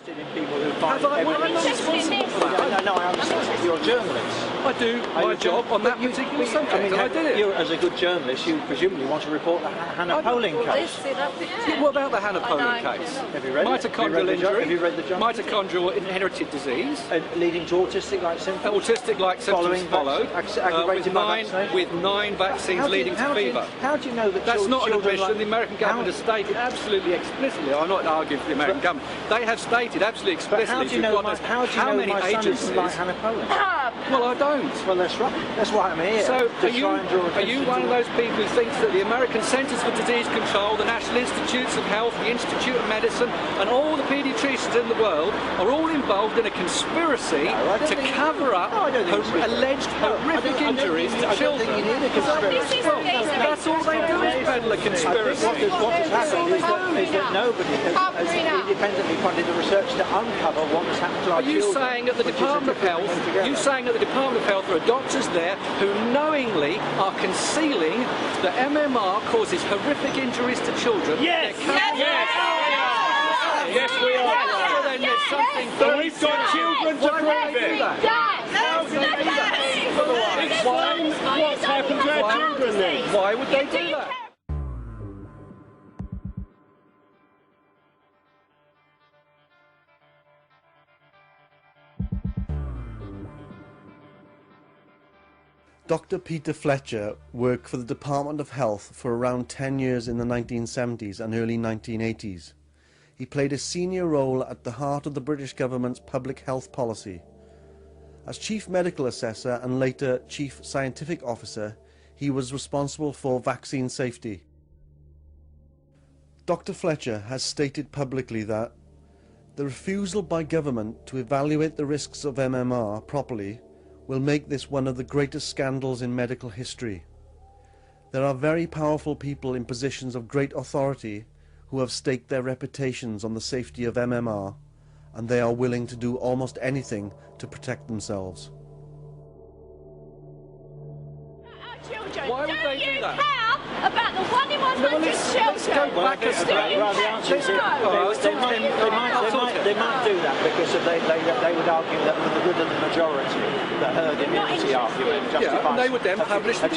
Have I? Well, I'm not responsible for that. No, I understand. You're a journalist. I do my job on that particular subject, and I did it. You, as a good journalist, you presumably want to report the Hannah Poling case. What about the Hannah Poling case? Have you read it? Mitochondrial injury. Have you read the mitochondrial inherited disease. Leading to autistic-like symptoms? Autistic-like symptoms followed. With 9 vaccines leading to fever. How do you know that that's not an admission? The American government has stated absolutely explicitly. I'm not arguing for the American government. They have stated absolutely explicitly. How do you know my son isn't like Hannah Poling? Well, I don't. Well, that's right. That's why I'm here. So, are you one of those people who thinks that the American Centers for Disease Control, the National Institutes of Health, the Institute of Medicine, and all the paediatricians in the world are all involved in a conspiracy to cover up alleged horrific injuries to children? That's all they do is peddle a conspiracy. What has happened is that nobody has independently funded the research to uncover what has happened to our children. Are you saying at the Department of Health? You saying at the Department of Health there are doctors there who knowingly are concealing that MMR causes horrific injuries to children? Yes! Yes, we are. So then there's something So we've got children to prove it. What's happened to our children then? Why would they do that? Dr. Peter Fletcher worked for the Department of Health for around 10 years in the 1970s and early 1980s. He played a senior role at the heart of the British government's public health policy. As Chief Medical Assessor and later Chief Scientific Officer, he was responsible for vaccine safety. Dr. Fletcher has stated publicly that the refusal by government to evaluate the risks of MMR properly will make this one of the greatest scandals in medical history. There are very powerful people in positions of great authority who have staked their reputations on the safety of MMR, and they are willing to do almost anything to protect themselves. Why would they do that? About the 1 in 100 children. Let's go back a step. They might do that because they would argue that with the good of the majority, the herd immunity argument justifies. They would then publish. The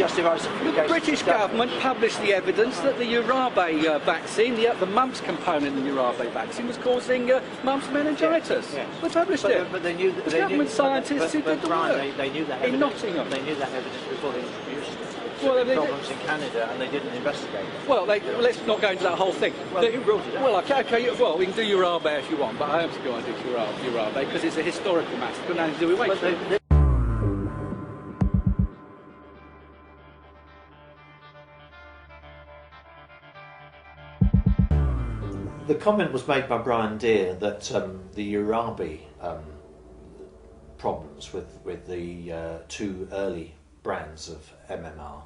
British government published the evidence that the Urabe vaccine, the mumps component in the Urabe vaccine, was causing mumps meningitis. They published it. But they knew the government scientists who did the work they knew that in Nottingham. They knew that evidence before they introduced it. Well, problems in Canada, and they didn't investigate it. Well, let's not go into that whole thing. Well, you ruled it out. Well, okay, well, we can do Urabe if you want, but I am still going to do Urabe because it's a historical matter. It's got nothing to do with Wakefield. The comment was made by Brian Deere that the Urabe problems with the 2 early brands of MMR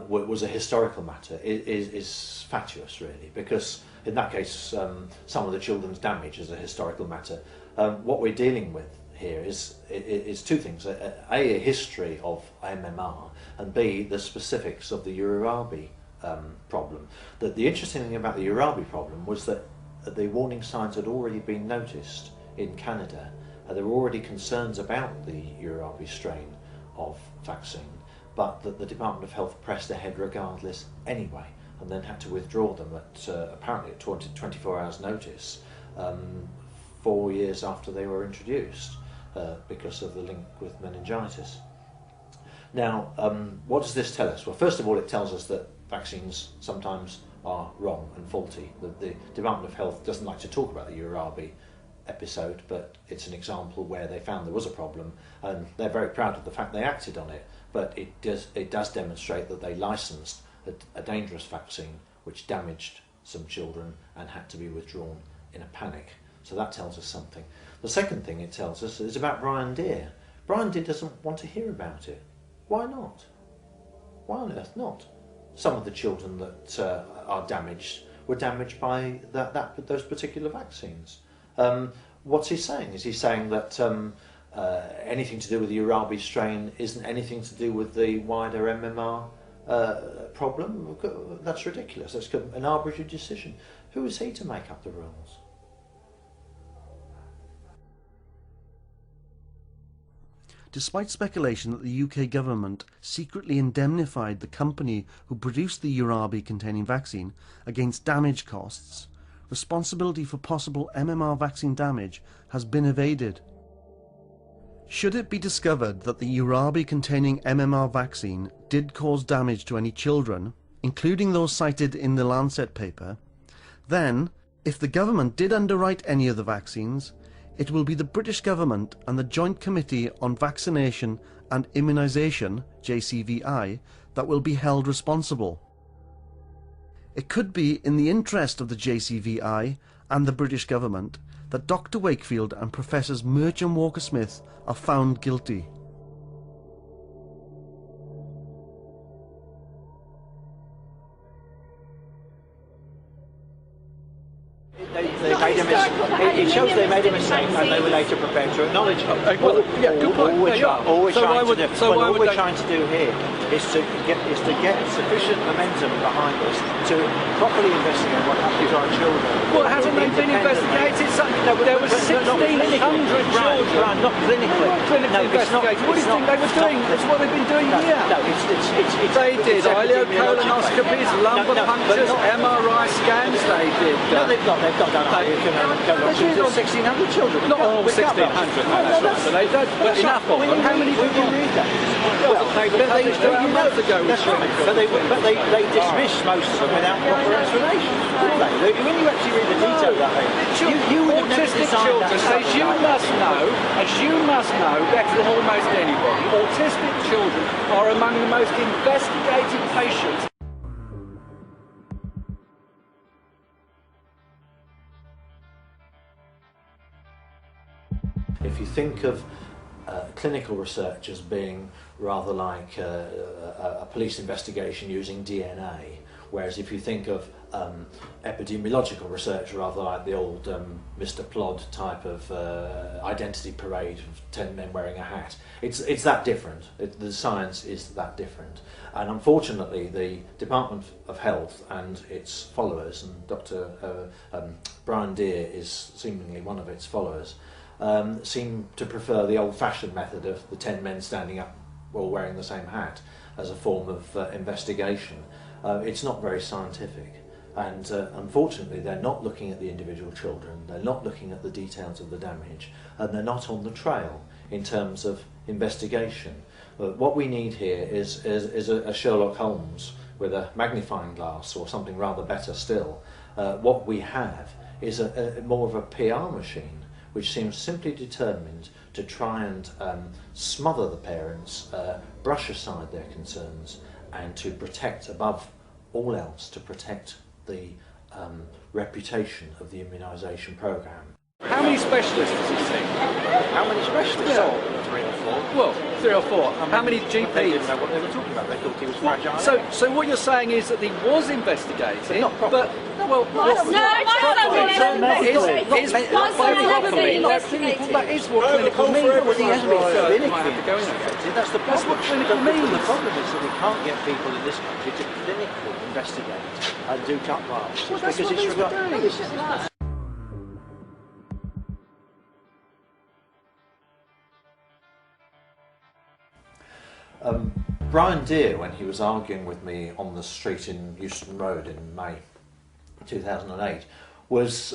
was a historical matter is fatuous, really, because in that case some of the children's damage is a historical matter. What we're dealing with here is 2 things: a history of MMR, and B, the specifics of the Urabe problem. The interesting thing about the Urabe problem was that the warning signs had already been noticed in Canada. There were already concerns about the Urabe strain of vaccine, but that the Department of Health pressed ahead regardless anyway, and then had to withdraw them at apparently at 24 hours notice 4 years after they were introduced because of the link with meningitis. Now, what does this tell us? Well, first of all, it tells us that vaccines sometimes are wrong and faulty. The Department of Health doesn't like to talk about the Urabi episode, but it's an example where they found there was a problem, and they're very proud of the fact they acted on it. But it does demonstrate that they licensed a dangerous vaccine which damaged some children and had to be withdrawn in a panic. So that tells us something. The second thing it tells us is about Brian Deere. Brian Deere doesn't want to hear about it. Why not? Why on earth not? Some of the children that are damaged were damaged by those particular vaccines. What's he saying? Is he saying that anything to do with the Urabi strain isn't anything to do with the wider MMR problem? That's ridiculous. That's an arbitrary decision. Who is he to make up the rules? Despite speculation that the UK government secretly indemnified the company who produced the Urabi-containing vaccine against damage costs, responsibility for possible MMR vaccine damage has been evaded. Should it be discovered that the Urabi-containing MMR vaccine did cause damage to any children, including those cited in the Lancet paper, then, if the government did underwrite any of the vaccines, it will be the British government and the Joint Committee on Vaccination and Immunisation, JCVI, that will be held responsible. It could be in the interest of the JCVI and the British government that Dr. Wakefield and Professors Murch and Walker-Smith are found guilty. It shows they made a mistake and they were later prepared to acknowledge it. All we're trying to do here is to get sufficient momentum behind us to properly investigate what happened to our children. Well, hasn't it been investigated? There were 1,600 children. Not clinically. Clinically investigated. What do you think they were doing? That's what they've been doing here. No, it's they did ileocolonoscopies, lumbar punctures, MRI scans. They did. No, they've not done ileocolonoscopies. 1,600 children. Not all 1,600. They don't. But enough of them. How many did you read that? They used to have months ago. That's right. But they dismissed most of them without proper explanation. When you actually read the detail of that, you would have never designed that. As you must know better than almost anybody, autistic children are among the most investigated patients. If you think of clinical research as being rather like a police investigation using DNA, whereas if you think of epidemiological research rather like the old Mr. Plod type of identity parade of 10 men wearing a hat, it's that different. The science is that different. And unfortunately the Department of Health and its followers, and Dr. Brian Deere is seemingly one of its followers, seem to prefer the old-fashioned method of the 10 men standing up all wearing the same hat as a form of investigation. It's not very scientific, and unfortunately they're not looking at the individual children, they're not looking at the details of the damage, and they're not on the trail in terms of investigation. What we need here is a Sherlock Holmes with a magnifying glass, or something rather better still. What we have is more of a PR machine which seems simply determined to try and smother the parents, brush aside their concerns, and to protect, above all else, to protect the reputation of the immunisation programme. How many specialists has he seen? How many specialists? Yeah. 3 or 4. Well, 3 or 4. How many GPs? They didn't know what they were talking about. They thought he was fragile. So what you're saying is that he was investigated, but not properly. That is what clinical means. He hasn't been clinically investigated. That's what clinical means. The problem is that we can't get people in this country to clinically investigate and do cut biopsies because it's regarded. Brian Deere, when he was arguing with me on the street in Euston Road in May 2008, was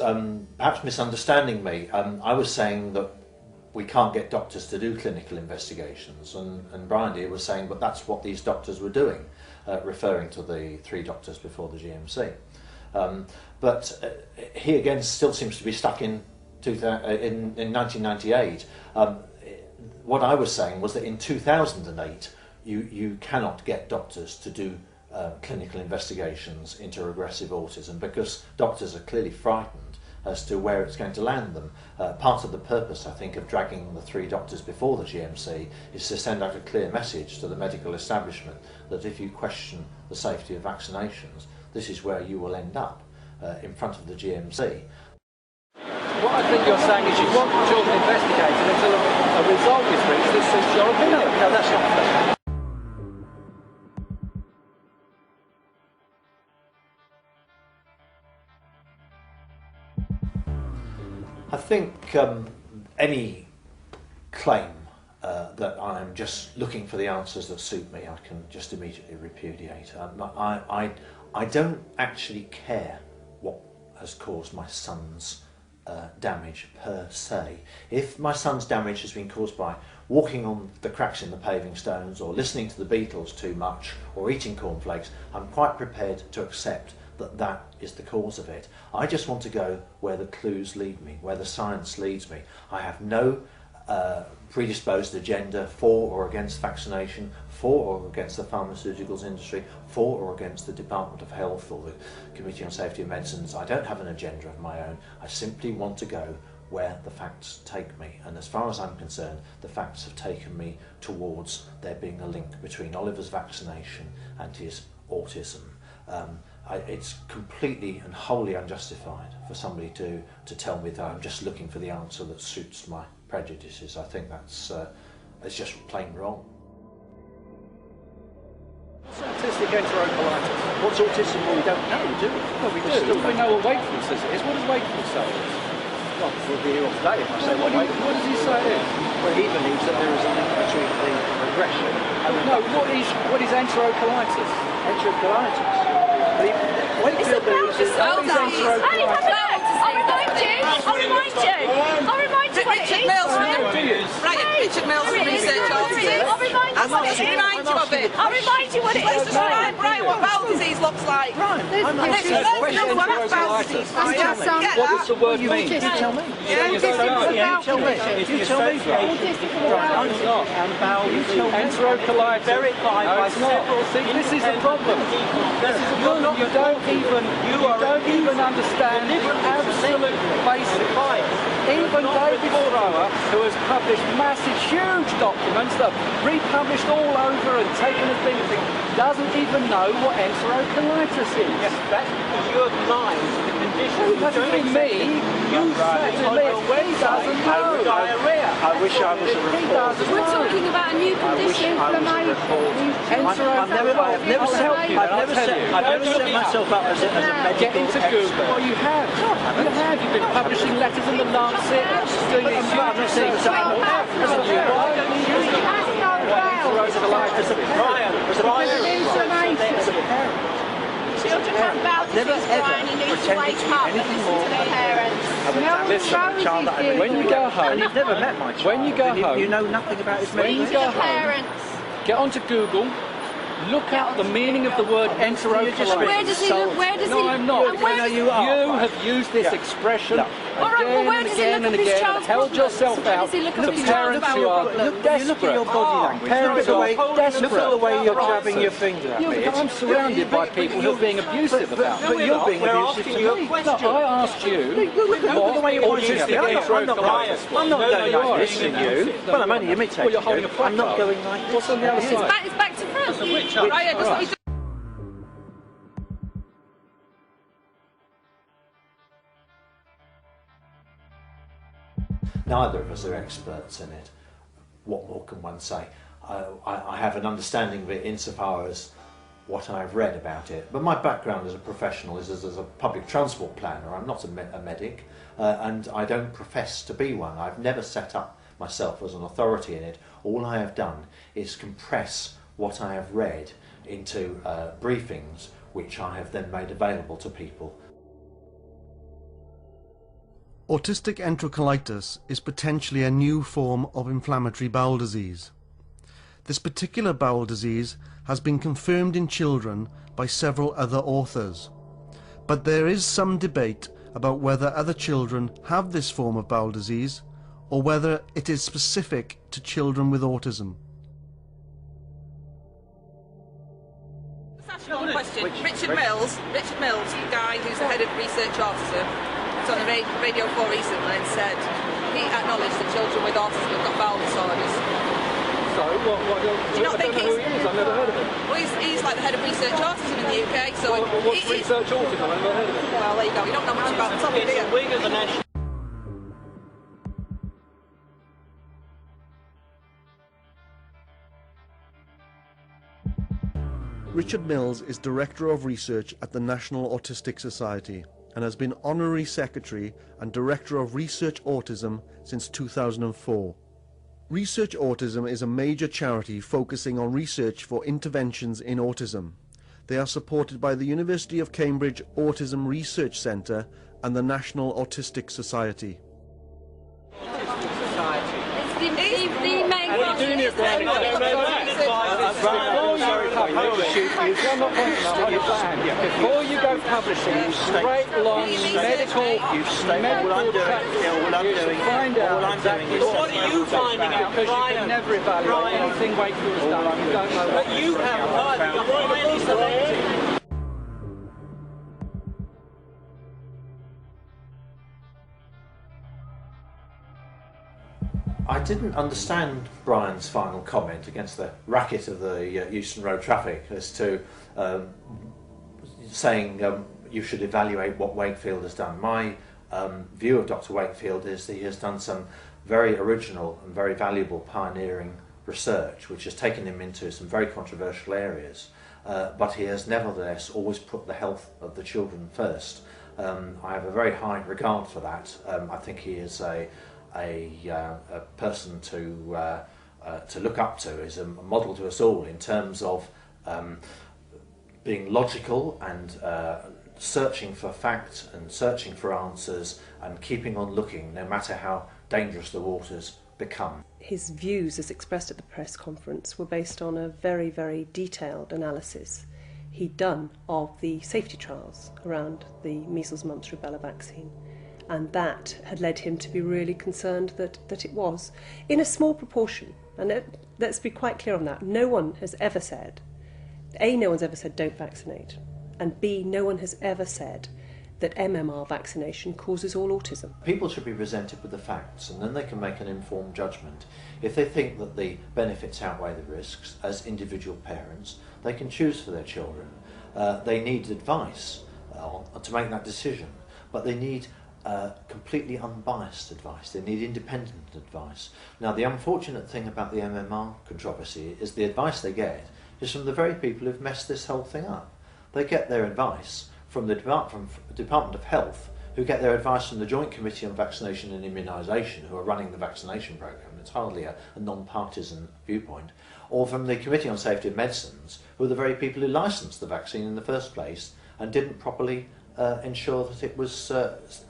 perhaps misunderstanding me. I was saying that we can't get doctors to do clinical investigations, and Brian Deere was saying, but that's what these doctors were doing, referring to the 3 doctors before the GMC. But he again still seems to be stuck in 1998. What I was saying was that in 2008 you cannot get doctors to do clinical investigations into regressive autism because doctors are clearly frightened as to where it's going to land them. Part of the purpose, I think, of dragging the 3 doctors before the GMC is to send out a clear message to the medical establishment that if you question the safety of vaccinations, this is where you will end up, in front of the GMC. What I think you're saying is you want the children investigated until a result is reached that suits your opinion. No, that's not. I think any claim that I'm just looking for the answers that suit me, I can just immediately repudiate. I don't actually care what has caused my son's damage per se. If my son's damage has been caused by walking on the cracks in the paving stones or listening to the Beatles too much or eating cornflakes, I'm quite prepared to accept that that is the cause of it. I just want to go where the clues lead me, where the science leads me. I have no predisposed agenda for or against vaccination, for or against the pharmaceuticals industry, for or against the Department of Health or the Committee on Safety of Medicines. I don't have an agenda of my own. I simply want to go where the facts take me. And as far as I'm concerned, the facts have taken me towards there being a link between Oliver's vaccination and his autism. It's completely and wholly unjustified for somebody to tell me that I'm just looking for the answer that suits my prejudices. I think that's it's just plain wrong. What's autistic enterocolitis? What's autism? Well, we don't know, do we? Well, we do. We know what wakefulness is. What does wakefulness say? Well, we'll be here all day if I say what does he say it is? Well, he believes that there is a link between the regression and the... No, what is enterocolitis? Enterocolitis? Wakefield believes that I'll remind you what it is. Right, Richard Mills from Research Autism. I'll remind you of it. I'll remind you what it is. Right, what bowel disease looks like. What does the word mean? You tell me. You tell me. Enterocolitis. Verified by several things. This is a problem. You don't even understand the absolute basic. Even David Thrower, who has published massive, huge documents that are republished all over and taken as things, doesn't even know what enterocolitis is. Yes, that's because you're blind to the condition. It doesn't mean me. You said to me, he doesn't know. Diarrhea. I wish I was a reporter. We're talking about a new condition. I've never set myself up as a medical Get into Google. Well, you have. You've been publishing letters in the Lancet, doing these Children have bowel disease, Brian. You need to wake up and listen to their parents. Listen, when you go home, and you've never met my child. When you go home, you know nothing about his when you go home, get onto Google. Look up the meaning of the word enterocolitis. Where does he live? No, I'm not. You have used this expression again and again, held yourself out to parents who are desperate. Look at your body language. Parents who are desperate. Look at the way you're jabbing your finger at me. I'm surrounded by people who are being abusive about me. But you're being abusive to me. No, I asked you Look at the way you're pointing at me. I'm not going like this to you. Well, I'm only imitating you. I'm not going like this. What's on the other side? It's back to front. Neither of us are experts in it. What more can one say? I have an understanding of it insofar as what I've read about it, but my background as a professional is as a public transport planner. I'm not a medic, and I don't profess to be one. I've never set up myself as an authority in it. All I have done is compress what I have read into briefings which I have then made available to people. Autistic enterocolitis is potentially a new form of inflammatory bowel disease. This particular bowel disease has been confirmed in children by several other authors, but there is some debate about whether other children have this form of bowel disease or whether it is specific to children with autism. Let's ask you one question. Richard Mills, the guy who's the head of research autism, was on the Radio 4 recently and said he acknowledged that children with autism have got bowel disorders. So, do you not think know who he is? I've never heard of him. Well, he's like the head of research autism in the UK. So what's research autism? I've never heard of it. Well, there you go. You don't know much about the topic, do you? Richard Mills is Director of Research at the National Autistic Society and has been Honorary Secretary and Director of Research Autism since 2004. Research Autism is a major charity focusing on research for interventions in autism. They are supported by the University of Cambridge Autism Research Centre and the National Autistic Society. What are you doing here, Brian? I don't know that. Before you go publishing great long medical find out exactly what are you finding out, because you can never evaluate anything Wakefield has done. You don't know what. But you haven't either. You're highly selective. I didn't understand Brian's final comment against the racket of the Euston Road traffic as to saying you should evaluate what Wakefield has done. My view of Dr. Wakefield is that he has done some very original and very valuable pioneering research which has taken him into some very controversial areas, but he has nevertheless always put the health of the children first. I have a very high regard for that. I think he is a person to look up to, is a model to us all in terms of being logical and searching for facts and searching for answers and keeping on looking no matter how dangerous the waters become. His views as expressed at the press conference were based on a very, very detailed analysis he'd done of the safety trials around the measles, mumps, rubella vaccine. And that had led him to be really concerned that it was, in a small proportion, and let's be quite clear on that, no one has ever said, A, no one's ever said don't vaccinate, and B, no one has ever said that MMR vaccination causes all autism. People should be presented with the facts and then they can make an informed judgment. If they think that the benefits outweigh the risks, as individual parents, they can choose for their children. They need advice to make that decision, but they need completely unbiased advice. They need independent advice. Now, the unfortunate thing about the MMR controversy is the advice they get is from the very people who've messed this whole thing up. They get their advice from the Department of Health, who get their advice from the Joint Committee on Vaccination and Immunisation, who are running the vaccination programme. It's hardly a non-partisan viewpoint. Or from the Committee on Safety of Medicines, who are the very people who licensed the vaccine in the first place and didn't properly ensure that it was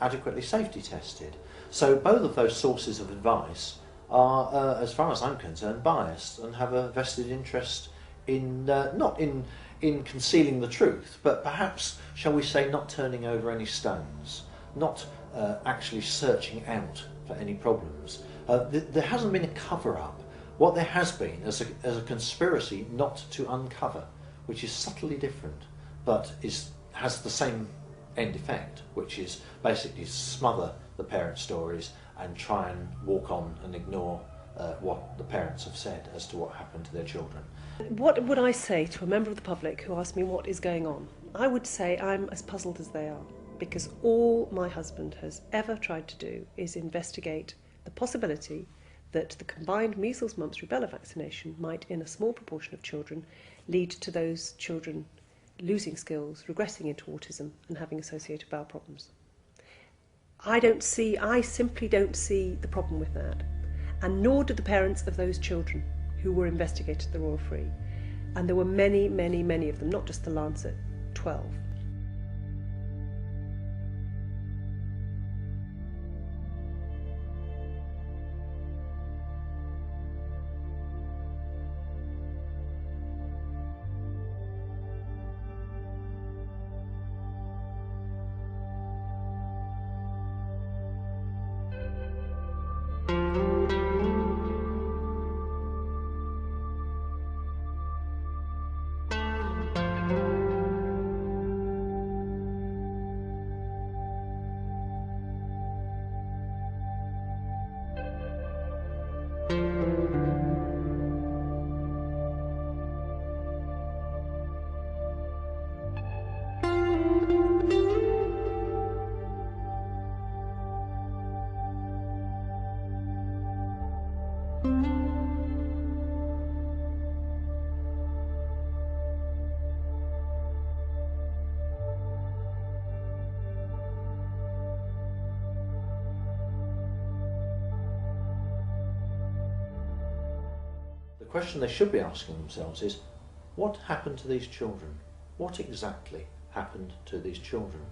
adequately safety tested. So both of those sources of advice are, as far as I'm concerned, biased and have a vested interest in not in concealing the truth, but perhaps, shall we say, not turning over any stones, not actually searching out for any problems. There hasn't been a cover-up. What there has been is a conspiracy not to uncover, which is subtly different, but has the same end effect, which is basically smother the parent stories and try and walk on and ignore what the parents have said as to what happened to their children. What would I say to a member of the public who asked me what is going on? I would say I'm as puzzled as they are, because all my husband has ever tried to do is investigate the possibility that the combined measles, mumps, rubella vaccination might, in a small proportion of children, lead to those children losing skills, regressing into autism and having associated bowel problems. I simply don't see the problem with that. And nor did the parents of those children who were investigated at the Royal Free. And there were many, many, many of them, not just the Lancet, 12. The question they should be asking themselves is, what happened to these children? What exactly happened to these children?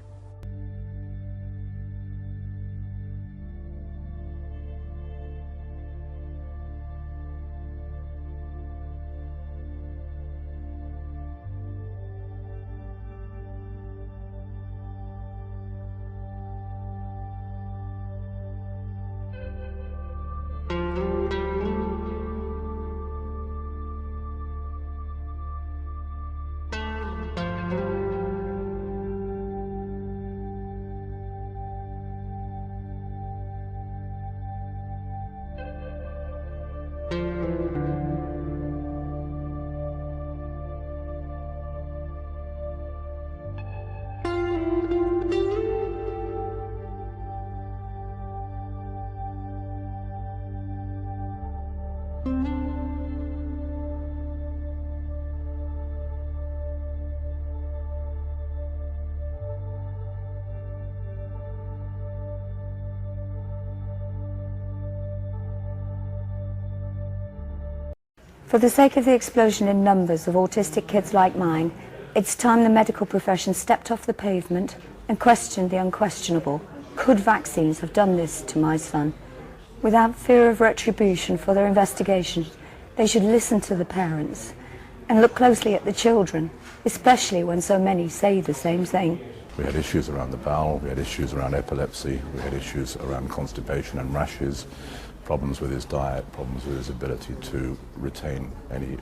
For the sake of the explosion in numbers of autistic kids like mine, it's time the medical profession stepped off the pavement and questioned the unquestionable. Could vaccines have done this to my son? Without fear of retribution for their investigations, they should listen to the parents and look closely at the children, especially when so many say the same thing. We had issues around the bowel, we had issues around epilepsy, we had issues around constipation and rashes, problems with his diet, problems with his ability to retain any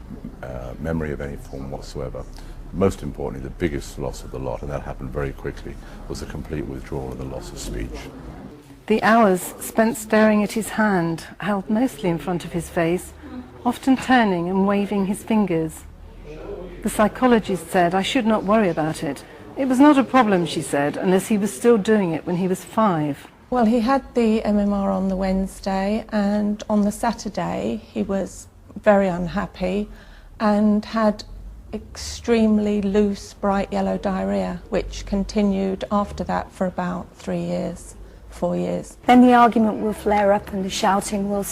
memory of any form whatsoever. Most importantly, the biggest loss of the lot, and that happened very quickly, was the complete withdrawal and the loss of speech. The hours spent staring at his hand, held mostly in front of his face, often turning and waving his fingers. The psychologist said I should not worry about it. It was not a problem, she said, unless he was still doing it when he was 5. Well, he had the MMR on the Wednesday, and on the Saturday he was very unhappy and had extremely loose, bright yellow diarrhea, which continued after that for about 3 years, 4 years. Then the argument will flare up and the shouting will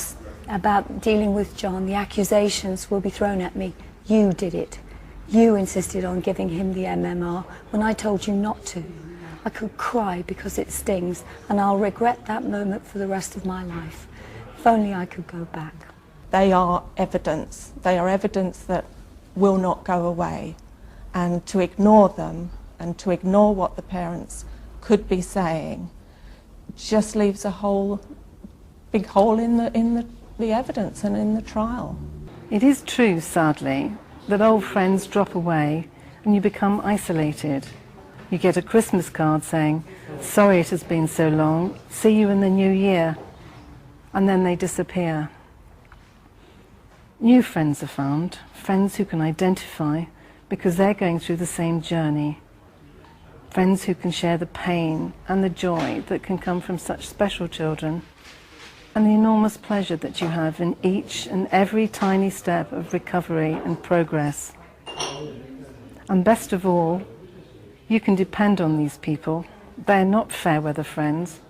about dealing with John. The accusations will be thrown at me. You did it. You insisted on giving him the MMR when I told you not to. I could cry because it stings, and I'll regret that moment for the rest of my life. If only I could go back. They are evidence. They are evidence that will not go away. And to ignore them and to ignore what the parents could be saying just leaves a big hole in the evidence and in the trial. It is true, sadly, that old friends drop away and you become isolated. You get a Christmas card saying, sorry it has been so long, see you in the new year, and then they disappear. New friends are found, friends who can identify because they're going through the same journey. Friends who can share the pain and the joy that can come from such special children, and the enormous pleasure that you have in each and every tiny step of recovery and progress. And best of all, you can depend on these people. They are not fair weather friends.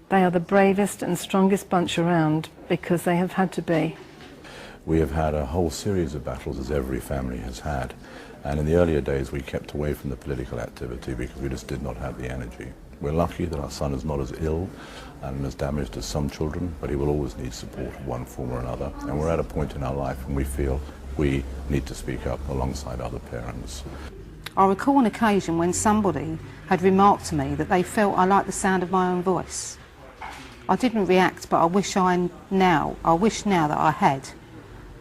They are the bravest and strongest bunch around because they have had to be. We have had a whole series of battles, as every family has had, and in the earlier days we kept away from the political activity because we just did not have the energy. We're lucky that our son is not as ill and as damaged as some children, but he will always need support of one form or another, and we're at a point in our life when we feel we need to speak up alongside other parents. I recall an occasion when somebody had remarked to me that they felt I liked the sound of my own voice. I didn't react, but I wish now that I had,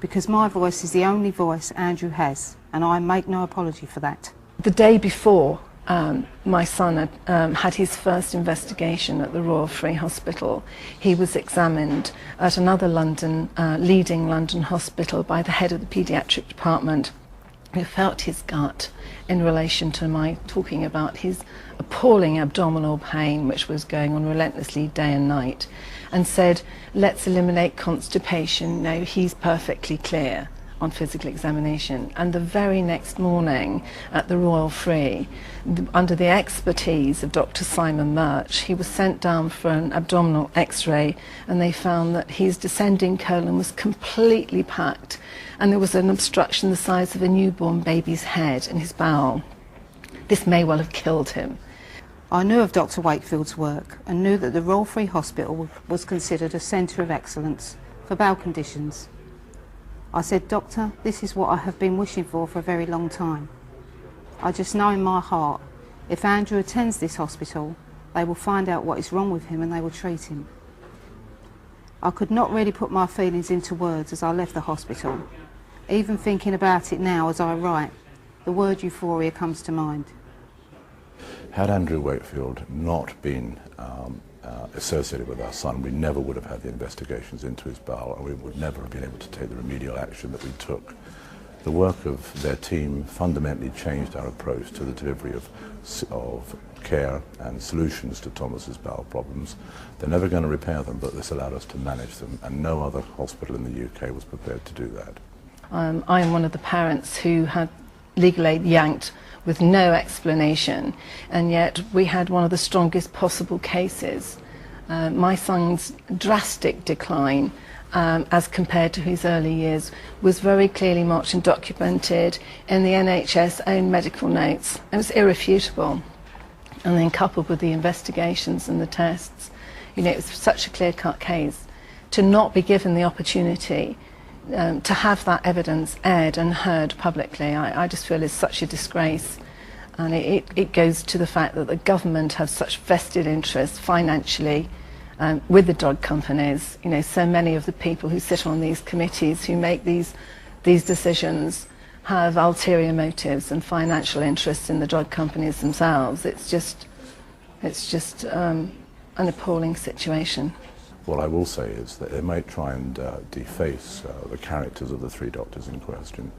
because my voice is the only voice Andrew has, and I make no apology for that. The day before my son had his first investigation at the Royal Free Hospital, he was examined at another leading London hospital by the head of the paediatric department, who felt his gut in relation to my talking about his appalling abdominal pain, which was going on relentlessly day and night, and said, let's eliminate constipation. No, he's perfectly clear on physical examination. And the very next morning at the Royal Free, under the expertise of Dr. Simon Murch, he was sent down for an abdominal x-ray, and they found that his descending colon was completely packed, and there was an obstruction the size of a newborn baby's head in his bowel. This may well have killed him. I knew of Dr. Wakefield's work and knew that the Royal Free Hospital was considered a centre of excellence for bowel conditions. I said, Doctor, this is what I have been wishing for a very long time. I just know in my heart, if Andrew attends this hospital, they will find out what is wrong with him and they will treat him. I could not really put my feelings into words as I left the hospital. Even thinking about it now as I write, the word euphoria comes to mind. Had Andrew Wakefield not been associated with our son, we never would have had the investigations into his bowel, and we would never have been able to take the remedial action that we took. The work of their team fundamentally changed our approach to the delivery of care and solutions to Thomas's bowel problems. They're never going to repair them, but this allowed us to manage them, and no other hospital in the UK was prepared to do that. I am one of the parents who had legal aid yanked with no explanation, and yet we had one of the strongest possible cases. My son's drastic decline as compared to his early years was very clearly marked and documented in the NHS own medical notes. It was irrefutable, and then coupled with the investigations and the tests, you know, it was such a clear-cut case. To not be given the opportunity to have that evidence aired and heard publicly, I just feel is such a disgrace. And it goes to the fact that the government has such vested interests financially with the drug companies. You know, so many of the people who sit on these committees who make these decisions have ulterior motives and financial interests in the drug companies themselves. It's just an appalling situation. What I will say is that they might try and deface the characters of the three doctors in question.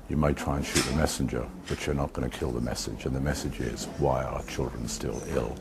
You might try and shoot the messenger, but you're not going to kill the message, and the message is, why are our children still ill?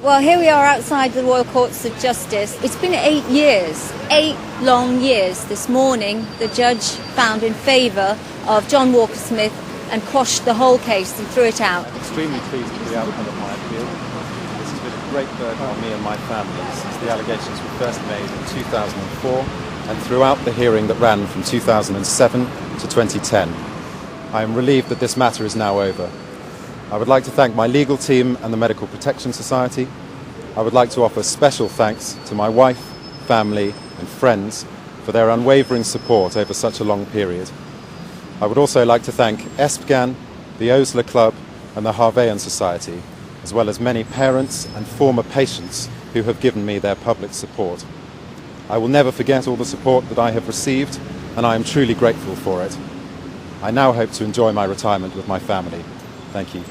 Well, here we are outside the Royal Courts of Justice. It's been 8 years, 8 long years. This morning, the judge found in favour of John Walker-Smith and quashed the whole case and threw it out. Extremely pleased with the outcome of my appeal. This has been a great burden on me and my family since the allegations were first made in 2004 and throughout the hearing that ran from 2007 to 2010. I am relieved that this matter is now over. I would like to thank my legal team and the Medical Protection Society. I would like to offer special thanks to my wife, family and friends for their unwavering support over such a long period. I would also like to thank ESPGAN, the Osler Club and the Harveyan Society, as well as many parents and former patients who have given me their public support. I will never forget all the support that I have received, and I am truly grateful for it. I now hope to enjoy my retirement with my family. Thank you.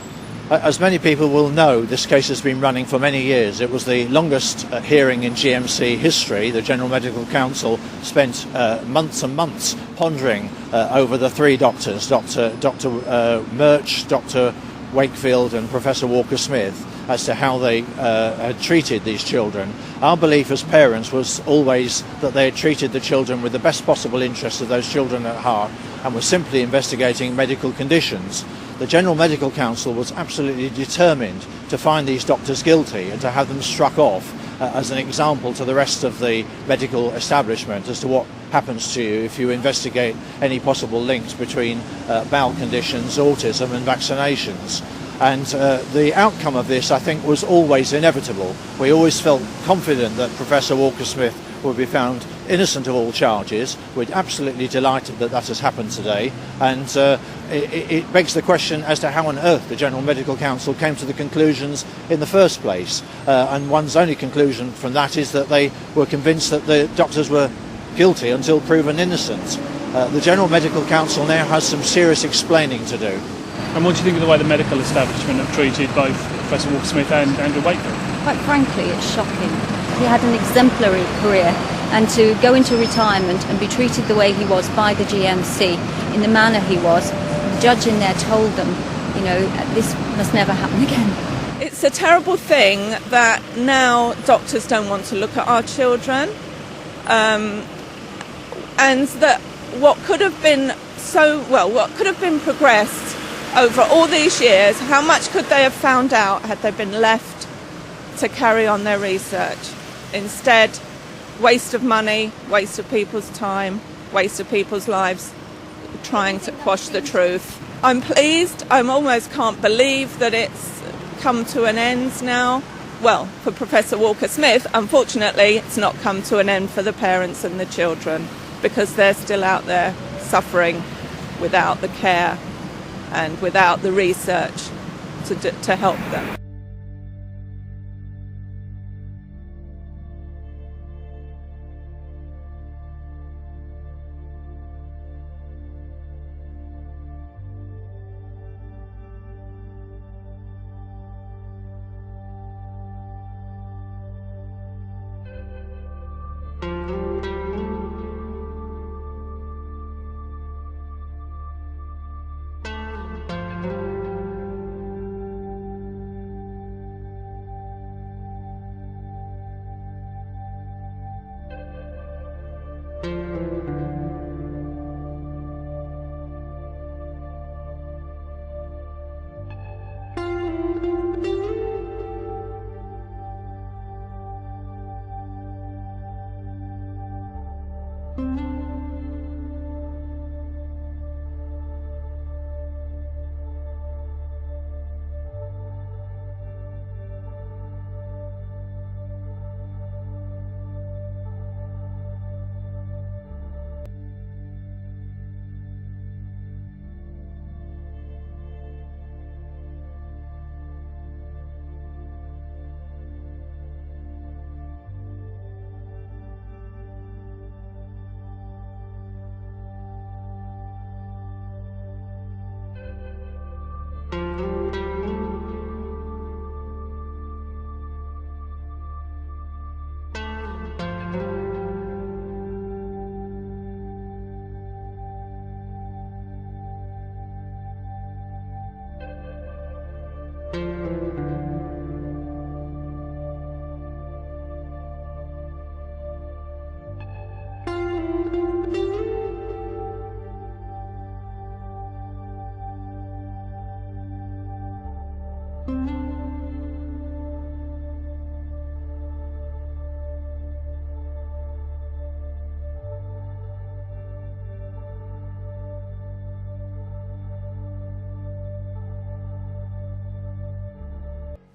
As many people will know, this case has been running for many years. It was the longest hearing in GMC history. The General Medical Council spent months and months pondering over the three doctors, Dr. Murch, Dr. Wakefield and Professor Walker-Smith, as to how they had treated these children. Our belief as parents was always that they had treated the children with the best possible interest of those children at heart and were simply investigating medical conditions. The General Medical Council was absolutely determined to find these doctors guilty and to have them struck off as an example to the rest of the medical establishment as to what happens to you if you investigate any possible links between bowel conditions, autism and vaccinations. And the outcome of this, I think, was always inevitable. We always felt confident that Professor Walker-Smith would be found innocent of all charges. We're absolutely delighted that that has happened today, and it begs the question as to how on earth the General Medical Council came to the conclusions in the first place, and one's only conclusion from that is that they were convinced that the doctors were guilty until proven innocent. The General Medical Council now has some serious explaining to do. And what do you think of the way the medical establishment have treated both Professor Walker-Smith and Andrew Wakefield? Quite frankly, it's shocking. He had an exemplary career, and to go into retirement and be treated the way he was by the GMC, in the manner he was, the judge in there told them, you know, this must never happen again. It's a terrible thing that now doctors don't want to look at our children, and that what could have been progressed over all these years, how much could they have found out had they been left to carry on their research? Instead, waste of money, waste of people's time, waste of people's lives trying to quash the truth. I'm pleased. I almost can't believe that it's come to an end now. Well, for Professor Walker-Smith, unfortunately, it's not come to an end for the parents and the children, because they're still out there suffering without the care and without the research to help them.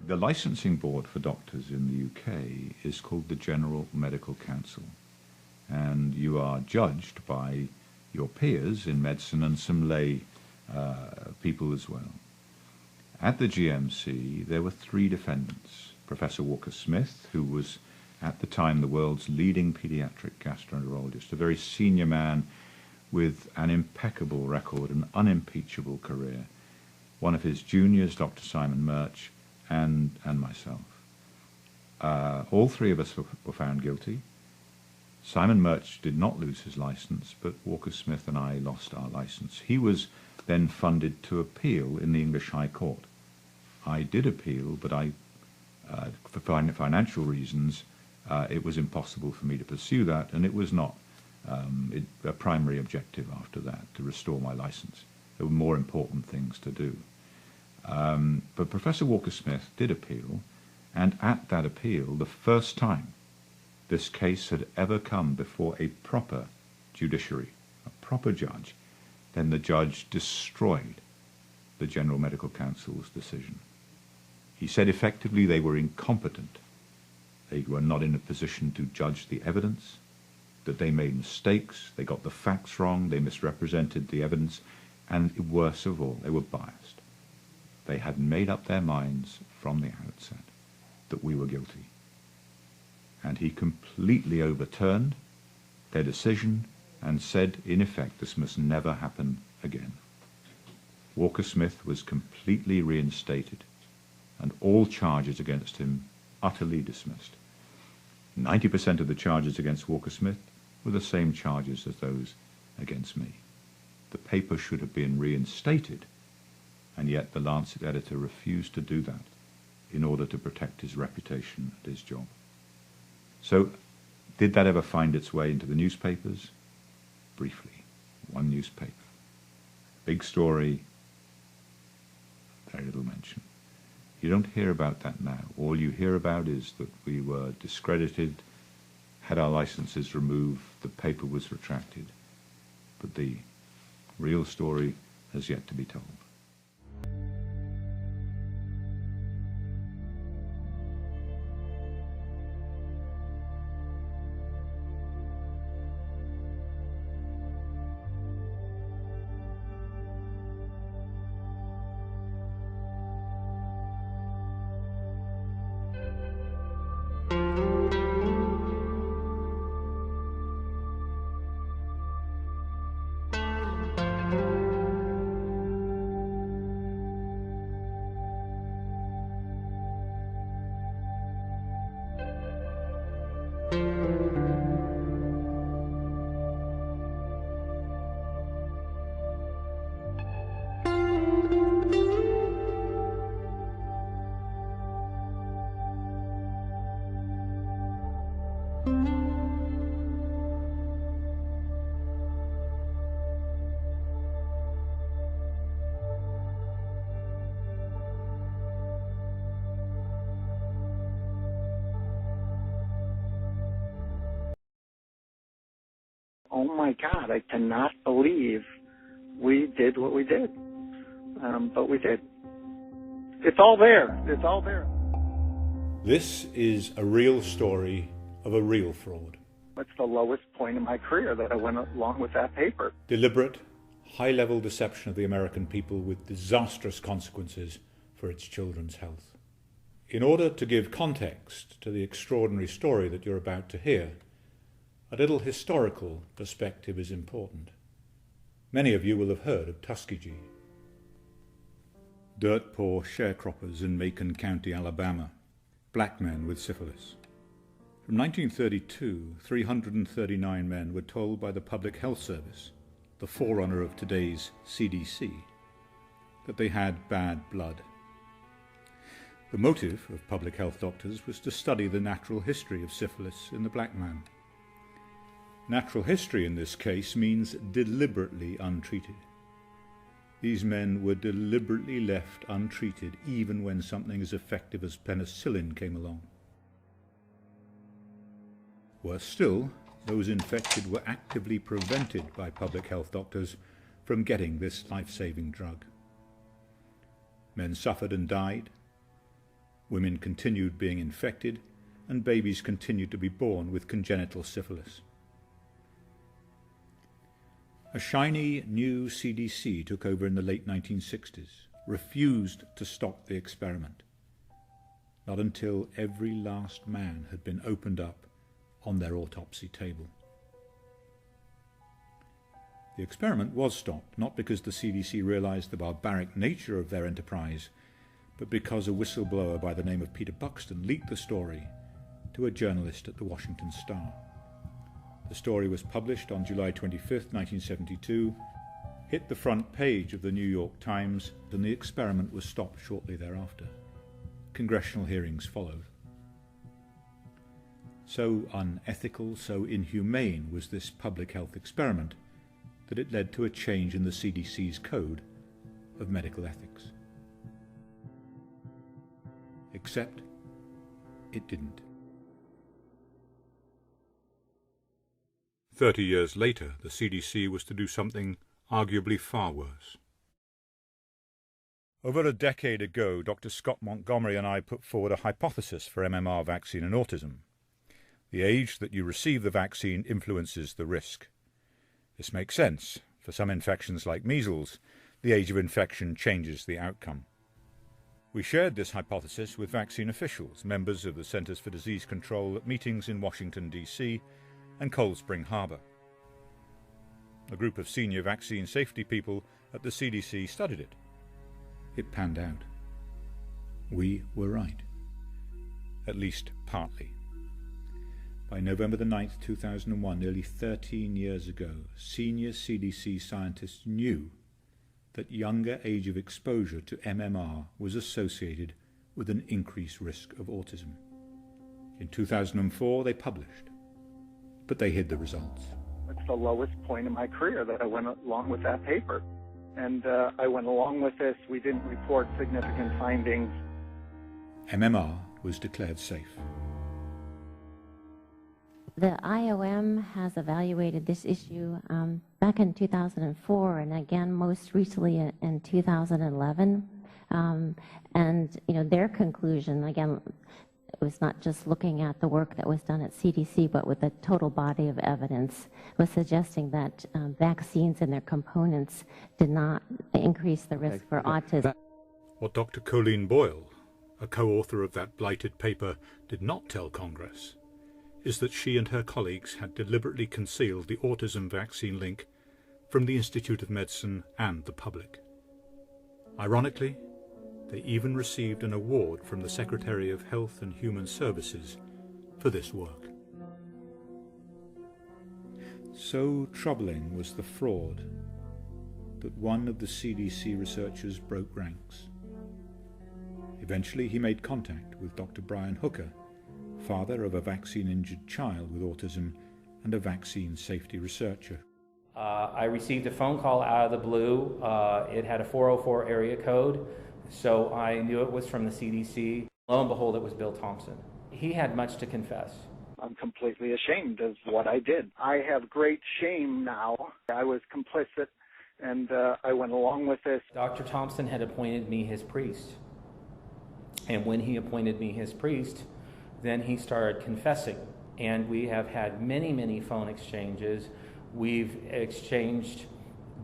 The licensing board for doctors in the UK is called the General Medical Council, and you are judged by your peers in medicine and some lay people as well. At the GMC there were 3 defendants: Professor Walker-Smith, who was at the time the world's leading paediatric gastroenterologist, a very senior man with an impeccable record, an unimpeachable career. One of his juniors, Dr. Simon Murch, and myself. All three of us were found guilty. Simon Murch did not lose his license, but Walker Smith and I lost our license. He was then funded to appeal in the English High Court. I did appeal, but for financial reasons, it was impossible for me to pursue that, and it was not a primary objective after that, to restore my license. There were more important things to do. But Professor Walker Smith did appeal, and at that appeal, the first time this case had ever come before a proper judiciary, a proper judge, then the judge destroyed the General Medical Council's decision. He said effectively they were incompetent. They were not in a position to judge the evidence, that they made mistakes, they got the facts wrong, they misrepresented the evidence, and worse of all, they were biased. They had made up their minds from the outset that we were guilty. And he completely overturned their decision and said, in effect, this must never happen again. Walker Smith was completely reinstated, and all charges against him utterly dismissed. 90% of the charges against Walker Smith were the same charges as those against me. The paper should have been reinstated, and yet the Lancet editor refused to do that in order to protect his reputation and his job. So, did that ever find its way into the newspapers? Briefly. One newspaper. Big story, very little mention. You don't hear about that now. All you hear about is that we were discredited, had our licenses removed, the paper was retracted. But the real story has yet to be told. Oh my God, I cannot believe we did what we did. But we did. It's all there. It's all there. This is a real story of a real fraud. It's the lowest point in my career that I went along with that paper. Deliberate, high-level deception of the American people with disastrous consequences for its children's health. In order to give context to the extraordinary story that you're about to hear, a little historical perspective is important. Many of you will have heard of Tuskegee. Dirt-poor sharecroppers in Macon County, Alabama, black men with syphilis. From 1932, 339 men were told by the Public Health Service, the forerunner of today's CDC, that they had bad blood. The motive of public health doctors was to study the natural history of syphilis in the black man. Natural history in this case means deliberately untreated. These men were deliberately left untreated even when something as effective as penicillin came along. Worse still, those infected were actively prevented by public health doctors from getting this life-saving drug. Men suffered and died, women continued being infected, and babies continued to be born with congenital syphilis. A shiny new CDC took over in the late 1960s, refused to stop the experiment. Not until every last man had been opened up on their autopsy table. The experiment was stopped, not because the CDC realised the barbaric nature of their enterprise, but because a whistleblower by the name of Peter Buxton leaked the story to a journalist at the Washington Star. The story was published on July 25, 1972, hit the front page of the New York Times, and the experiment was stopped shortly thereafter. Congressional hearings followed. So unethical, so inhumane was this public health experiment that it led to a change in the CDC's code of medical ethics. Except it didn't. 30 years later, the CDC was to do something arguably far worse. Over a decade ago, Dr. Scott Montgomery and I put forward a hypothesis for MMR vaccine and autism. The age that you receive the vaccine influences the risk. This makes sense. For some infections like measles, the age of infection changes the outcome. We shared this hypothesis with vaccine officials, members of the Centers for Disease Control at meetings in Washington, D.C. and Cold Spring Harbor. A group of senior vaccine safety people at the CDC studied it. It panned out. We were right. At least partly. By November the 9th, 2001, nearly 13 years ago, senior CDC scientists knew that younger age of exposure to MMR was associated with an increased risk of autism. In 2004, they published, but they hid the results. It's the lowest point in my career that I went along with that paper. And I went along with this. We didn't report significant findings. MMR was declared safe. The IOM has evaluated this issue back in 2004 and again most recently in 2011. And their conclusion, again, it was not just looking at the work that was done at CDC, but with the total body of evidence, was suggesting that vaccines and their components did not increase the risk for autism. What Dr. Colleen Boyle, a co-author of that blighted paper, did not tell Congress is that she and her colleagues had deliberately concealed the autism vaccine link from the Institute of Medicine and the public. Ironically, they even received an award from the Secretary of Health and Human Services for this work. So troubling was the fraud that one of the CDC researchers broke ranks. Eventually he made contact with Dr. Brian Hooker, father of a vaccine-injured child with autism and a vaccine safety researcher. I received a phone call out of the blue. It had a 404 area code, so I knew it was from the CDC. Lo and behold, it was Bill Thompson. He had much to confess. I'm completely ashamed of what I did. I have great shame now. I was complicit, and I went along with this. Dr. Thompson had appointed me his priest. And when he appointed me his priest, then he started confessing. And we have had many, many phone exchanges. We've exchanged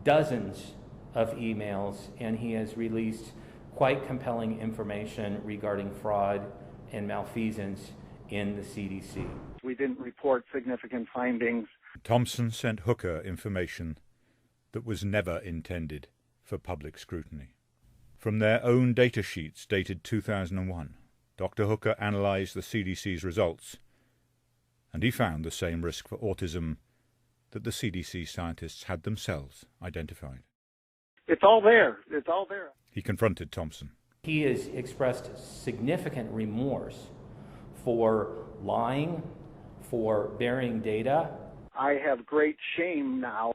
dozens of emails, and he has released quite compelling information regarding fraud and malfeasance in the CDC. We didn't report significant findings. Thompson sent Hooker information that was never intended for public scrutiny. From their own data sheets dated 2001, Dr. Hooker analysed the CDC's results, and he found the same risk for autism that the CDC scientists had themselves identified. It's all there. It's all there. He confronted Thompson. He has expressed significant remorse for lying, for burying data. I have great shame now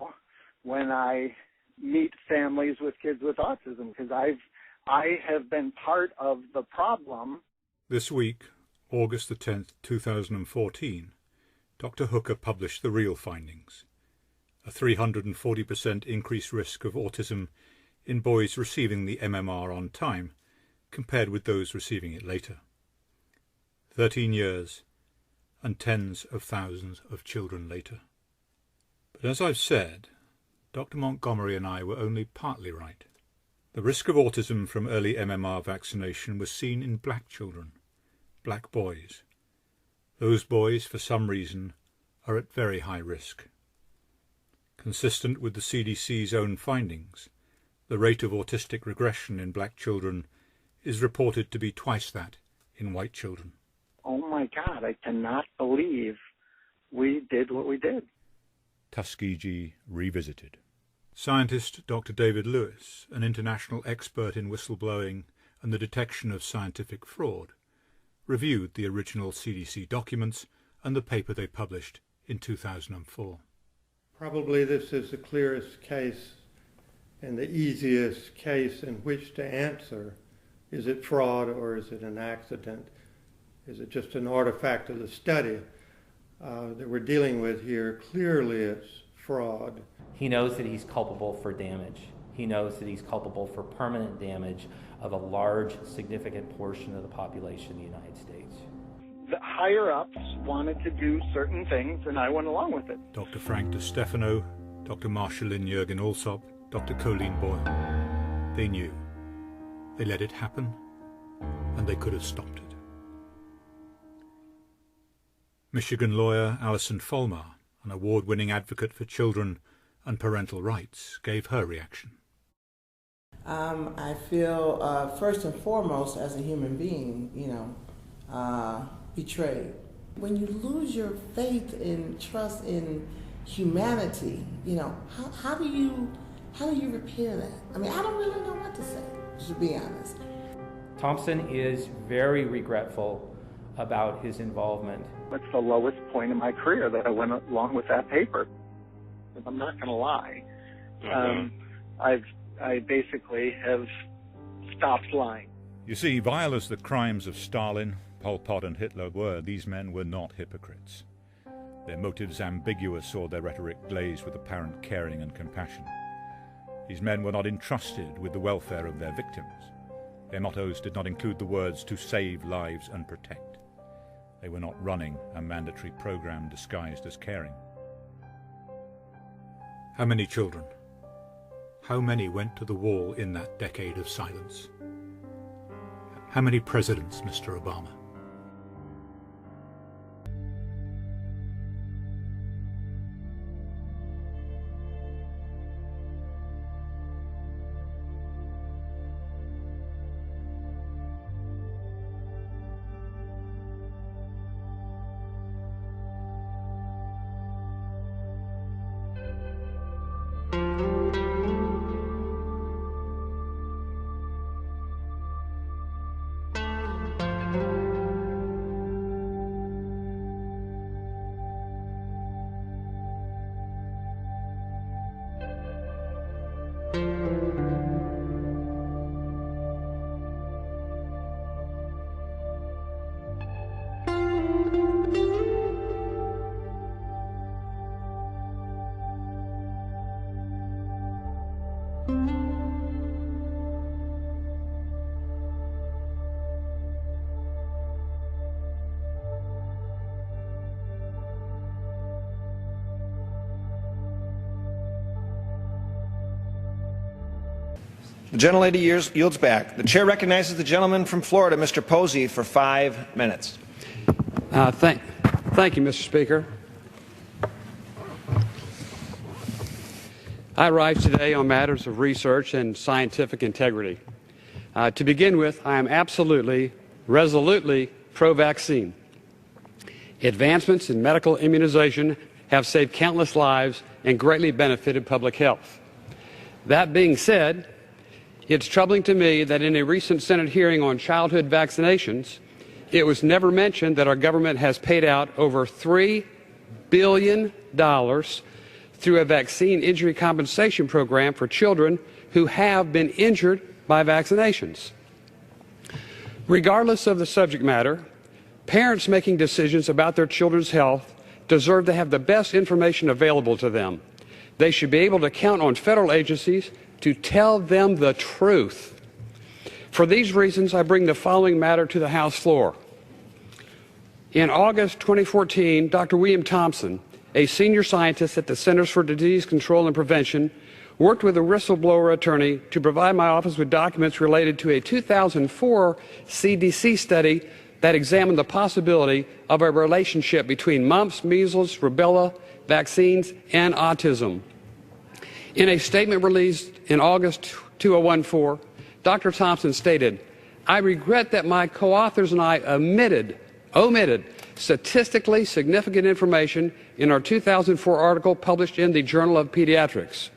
when I meet families with kids with autism, because I have been part of the problem. This week, August the 10th, 2014, Dr. Hooker published the real findings. A 340% increased risk of autism in boys receiving the MMR on time compared with those receiving it later. 13 years and tens of thousands of children later. But as I've said, Dr. Montgomery and I were only partly right. The risk of autism from early MMR vaccination was seen in black children, black boys. Those boys, for some reason, are at very high risk. Consistent with the CDC's own findings, the rate of autistic regression in black children is reported to be twice that in white children. Oh my God, I cannot believe we did what we did. Tuskegee Revisited. Scientist Dr. David Lewis, an international expert in whistleblowing and the detection of scientific fraud, reviewed the original CDC documents and the paper they published in 2004. Probably this is the clearest case and the easiest case in which to answer. Is it fraud or is it an accident? Is it just an artifact of the study that we're dealing with here? Clearly it's fraud. He knows that he's culpable for damage. He knows that he's culpable for permanent damage of a large, significant portion of the population of the United States. The higher-ups wanted to do certain things, and I went along with it. Dr. Frank DeStefano, Dr. Marshallin Jürgen Alsop, Dr. Colleen Boyle. They knew. They let it happen, and they could have stopped it. Michigan lawyer Alison Folmar, an award-winning advocate for children and parental rights, gave her reaction. I feel, first and foremost, as a human being, betrayed. When you lose your faith and trust in humanity, how do you repair that? I mean, I don't really know what to say, to be honest. Thompson is very regretful about his involvement. It's the lowest point in my career that I went along with that paper. I'm not going to lie. I basically have stopped lying. You see, vile as the crimes of Stalin, Pol Pot and Hitler were, these men were not hypocrites. Their motives ambiguous or their rhetoric glazed with apparent caring and compassion. These men were not entrusted with the welfare of their victims. Their mottos did not include the words to save lives and protect. They were not running a mandatory program disguised as caring. How many children? How many went to the wall in that decade of silence? How many presidents, Mr. Obama? The gentlelady yields back. The chair recognizes the gentleman from Florida, Mr. Posey, for 5 minutes. Thank you, Mr. Speaker. I rise today on matters of research and scientific integrity. To begin with, I am absolutely, resolutely pro-vaccine. Advancements in medical immunization have saved countless lives and greatly benefited public health. That being said, it's troubling to me that in a recent Senate hearing on childhood vaccinations, it was never mentioned that our government has paid out over $3 billion through a vaccine injury compensation program for children who have been injured by vaccinations. Regardless of the subject matter, parents making decisions about their children's health deserve to have the best information available to them. They should be able to count on federal agencies to tell them the truth. For these reasons, I bring the following matter to the House floor. In August 2014, Dr. William Thompson, a senior scientist at the Centers for Disease Control and Prevention, worked with a whistleblower attorney to provide my office with documents related to a 2004 CDC study that examined the possibility of a relationship between mumps, measles, rubella vaccines, and autism. In a statement released in August 2014, Dr. Thompson stated, "I regret that my co-authors and I omitted statistically significant information in our 2004 article published in the Journal of Pediatrics."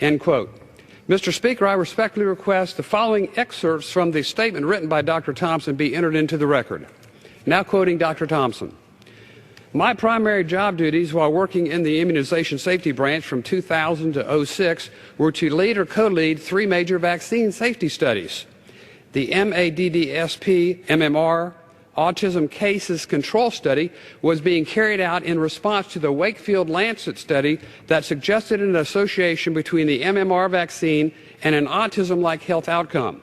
End quote. Mr. Speaker, I respectfully request the following excerpts from the statement written by Dr. Thompson be entered into the record. Now quoting Dr. Thompson. "My primary job duties while working in the immunization safety branch from 2000 to 2006 were to lead or co-lead 3 major vaccine safety studies. The MADDSP MMR Autism Cases Control Study was being carried out in response to the Wakefield Lancet study that suggested an association between the MMR vaccine and an autism-like health outcome.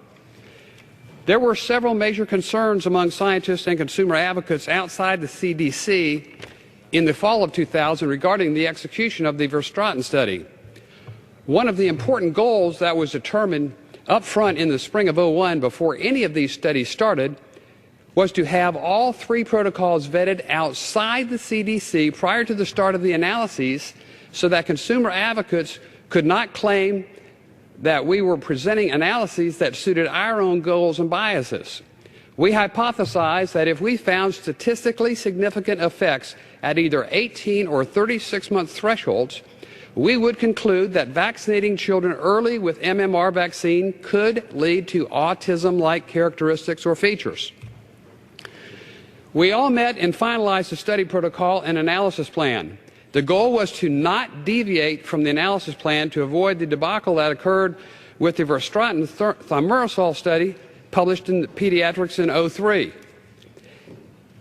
There were several major concerns among scientists and consumer advocates outside the CDC in the fall of 2000 regarding the execution of the Verstraeten study. One of the important goals that was determined up front in the spring of 2001 before any of these studies started was to have all 3 protocols vetted outside the CDC prior to the start of the analyses so that consumer advocates could not claim that we were presenting analyses that suited our own goals and biases. We hypothesized that if we found statistically significant effects at either 18 or 36-month thresholds, we would conclude that vaccinating children early with MMR vaccine could lead to autism-like characteristics or features. We all met and finalized the study protocol and analysis plan. The goal was to not deviate from the analysis plan to avoid the debacle that occurred with the Verstraeten thimerosal study published in Pediatrics in 2003.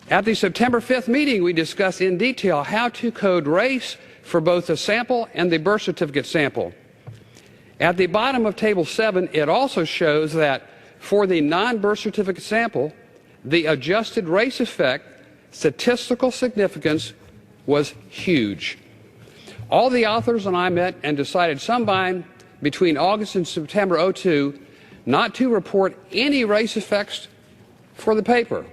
At the September 5th meeting, we discussed in detail how to code race for both the sample and the birth certificate sample. At the bottom of Table 7, it also shows that for the non-birth certificate sample, the adjusted race effect statistical significance was huge. All the authors and I met and decided sometime between August and September 2002 not to report any race effects for the paper.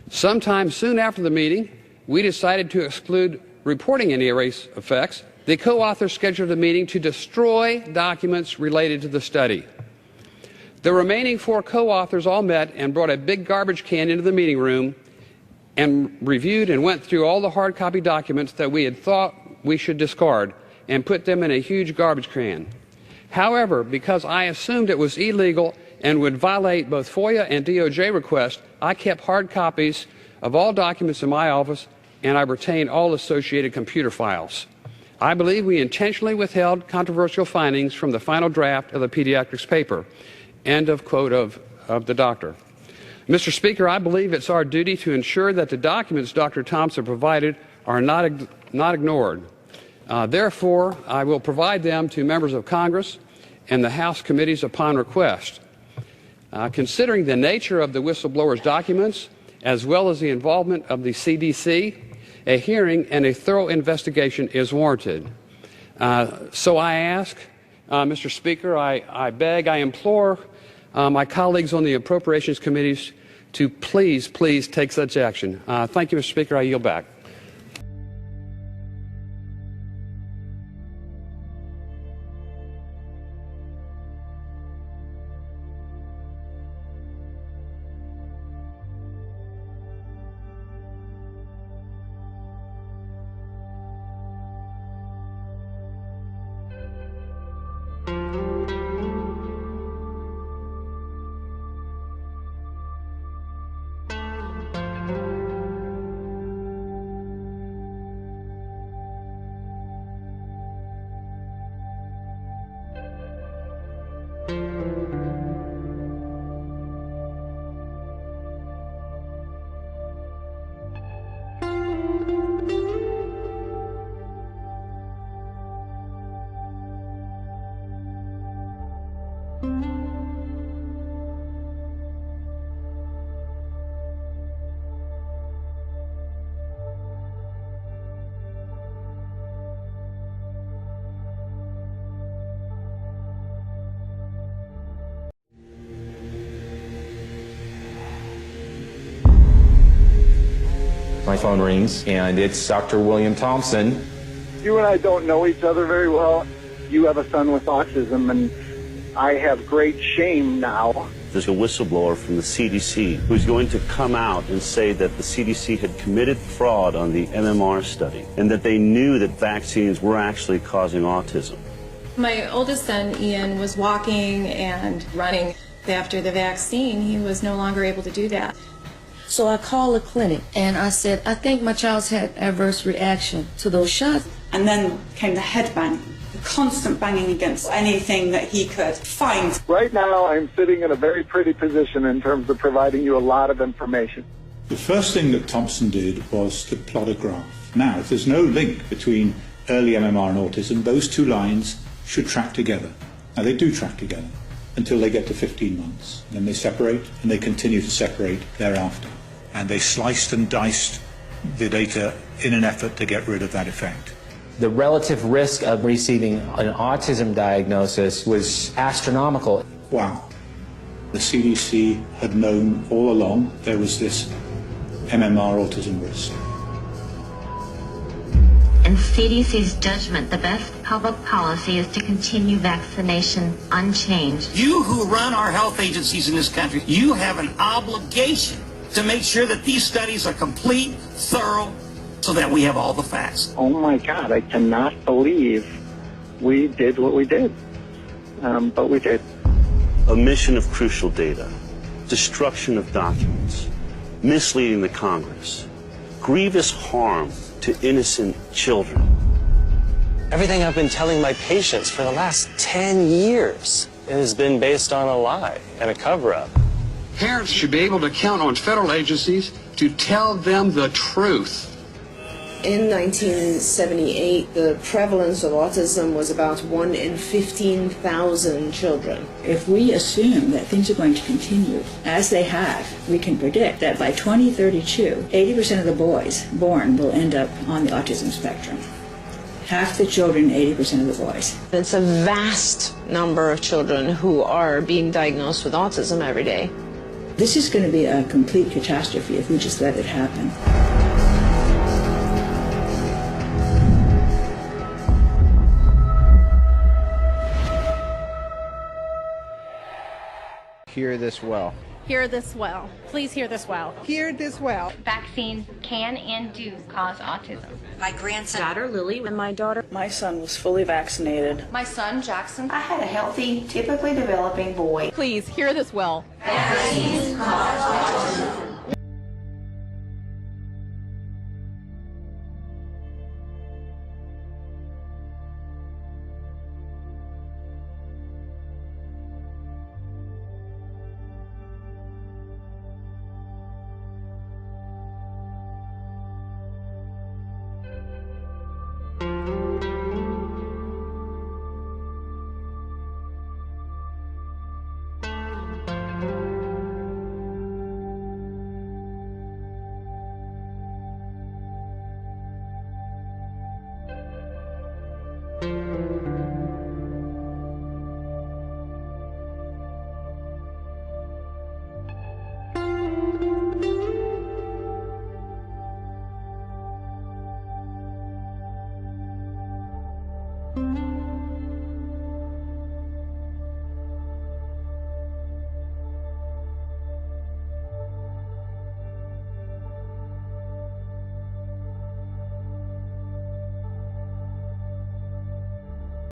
Sometime soon after the meeting, we decided to exclude reporting any race effects. The co-authors scheduled a meeting to destroy documents related to the study. The remaining 4 co-authors all met and brought a big garbage can into the meeting room and reviewed and went through all the hard copy documents that we had thought we should discard and put them in a huge garbage can. However, because I assumed it was illegal and would violate both FOIA and DOJ requests, I kept hard copies of all documents in my office and I retained all associated computer files. I believe we intentionally withheld controversial findings from the final draft of the pediatrics paper. End of quote of the doctor. Mr. Speaker, I believe it's our duty to ensure that the documents Dr. Thompson provided are not ignored. Therefore, I will provide them to members of Congress and the House committees upon request. Considering the nature of the whistleblower's documents, as well as the involvement of the CDC, a hearing and a thorough investigation is warranted. So I ask, Mr. Speaker, I beg, I implore my colleagues on the appropriations committees to please take such action. Thank you, Mr. Speaker. I yield back. My phone rings, and it's Dr. William Thompson. you and I don't know each other very well. You have a son with autism, and I have great shame now. There's a whistleblower from the CDC who's going to come out and say that the CDC had committed fraud on the MMR study and that they knew that vaccines were actually causing autism. My oldest son, Ian, was walking and running. After the vaccine, he was no longer able to do that. So I called the clinic and I said, I think my child's had adverse reaction to those shots. And then came the head banging, the constant banging against anything that he could find. Right now, I'm sitting in a very pretty position in terms of providing you a lot of information. The first thing that Thompson did was to plot a graph. Now, if there's no link between early MMR and autism, those two lines should track together. Now, they do track together until they get to 15 months. Then they separate, and they continue to separate thereafter. And they sliced and diced the data in an effort to get rid of that effect. The relative risk of receiving an autism diagnosis was astronomical. Wow. The CDC had known all along there was this MMR autism risk. In CDC's judgment, the best public policy is to continue vaccination unchanged. You who run our health agencies in this country, you have an obligation to make sure that these studies are complete, thorough, so that we have all the facts. Oh my God, I cannot believe we did what we did. But we did. Omission of crucial data, destruction of documents, misleading the Congress, grievous harm to innocent children. Everything I've been telling my patients for the last 10 years has been based on a lie and a cover-up. Parents should be able to count on federal agencies to tell them the truth. In 1978, the prevalence of autism was about 1 in 15,000 children. If we assume that things are going to continue as they have, we can predict that by 2032, 80% of the boys born will end up on the autism spectrum. Half the children, 80% of the boys. It's a vast number of children who are being diagnosed with autism every day. This is going to be a complete catastrophe if we just let it happen. Hear this well. Hear this well. Please hear this well. Hear this well. Vaccines can and do cause autism. My grandson, Daughter Lily, and my daughter. My son was fully vaccinated. my son Jackson. I had a healthy, typically developing boy. Please hear this well. Vaccines cause autism. Thank you.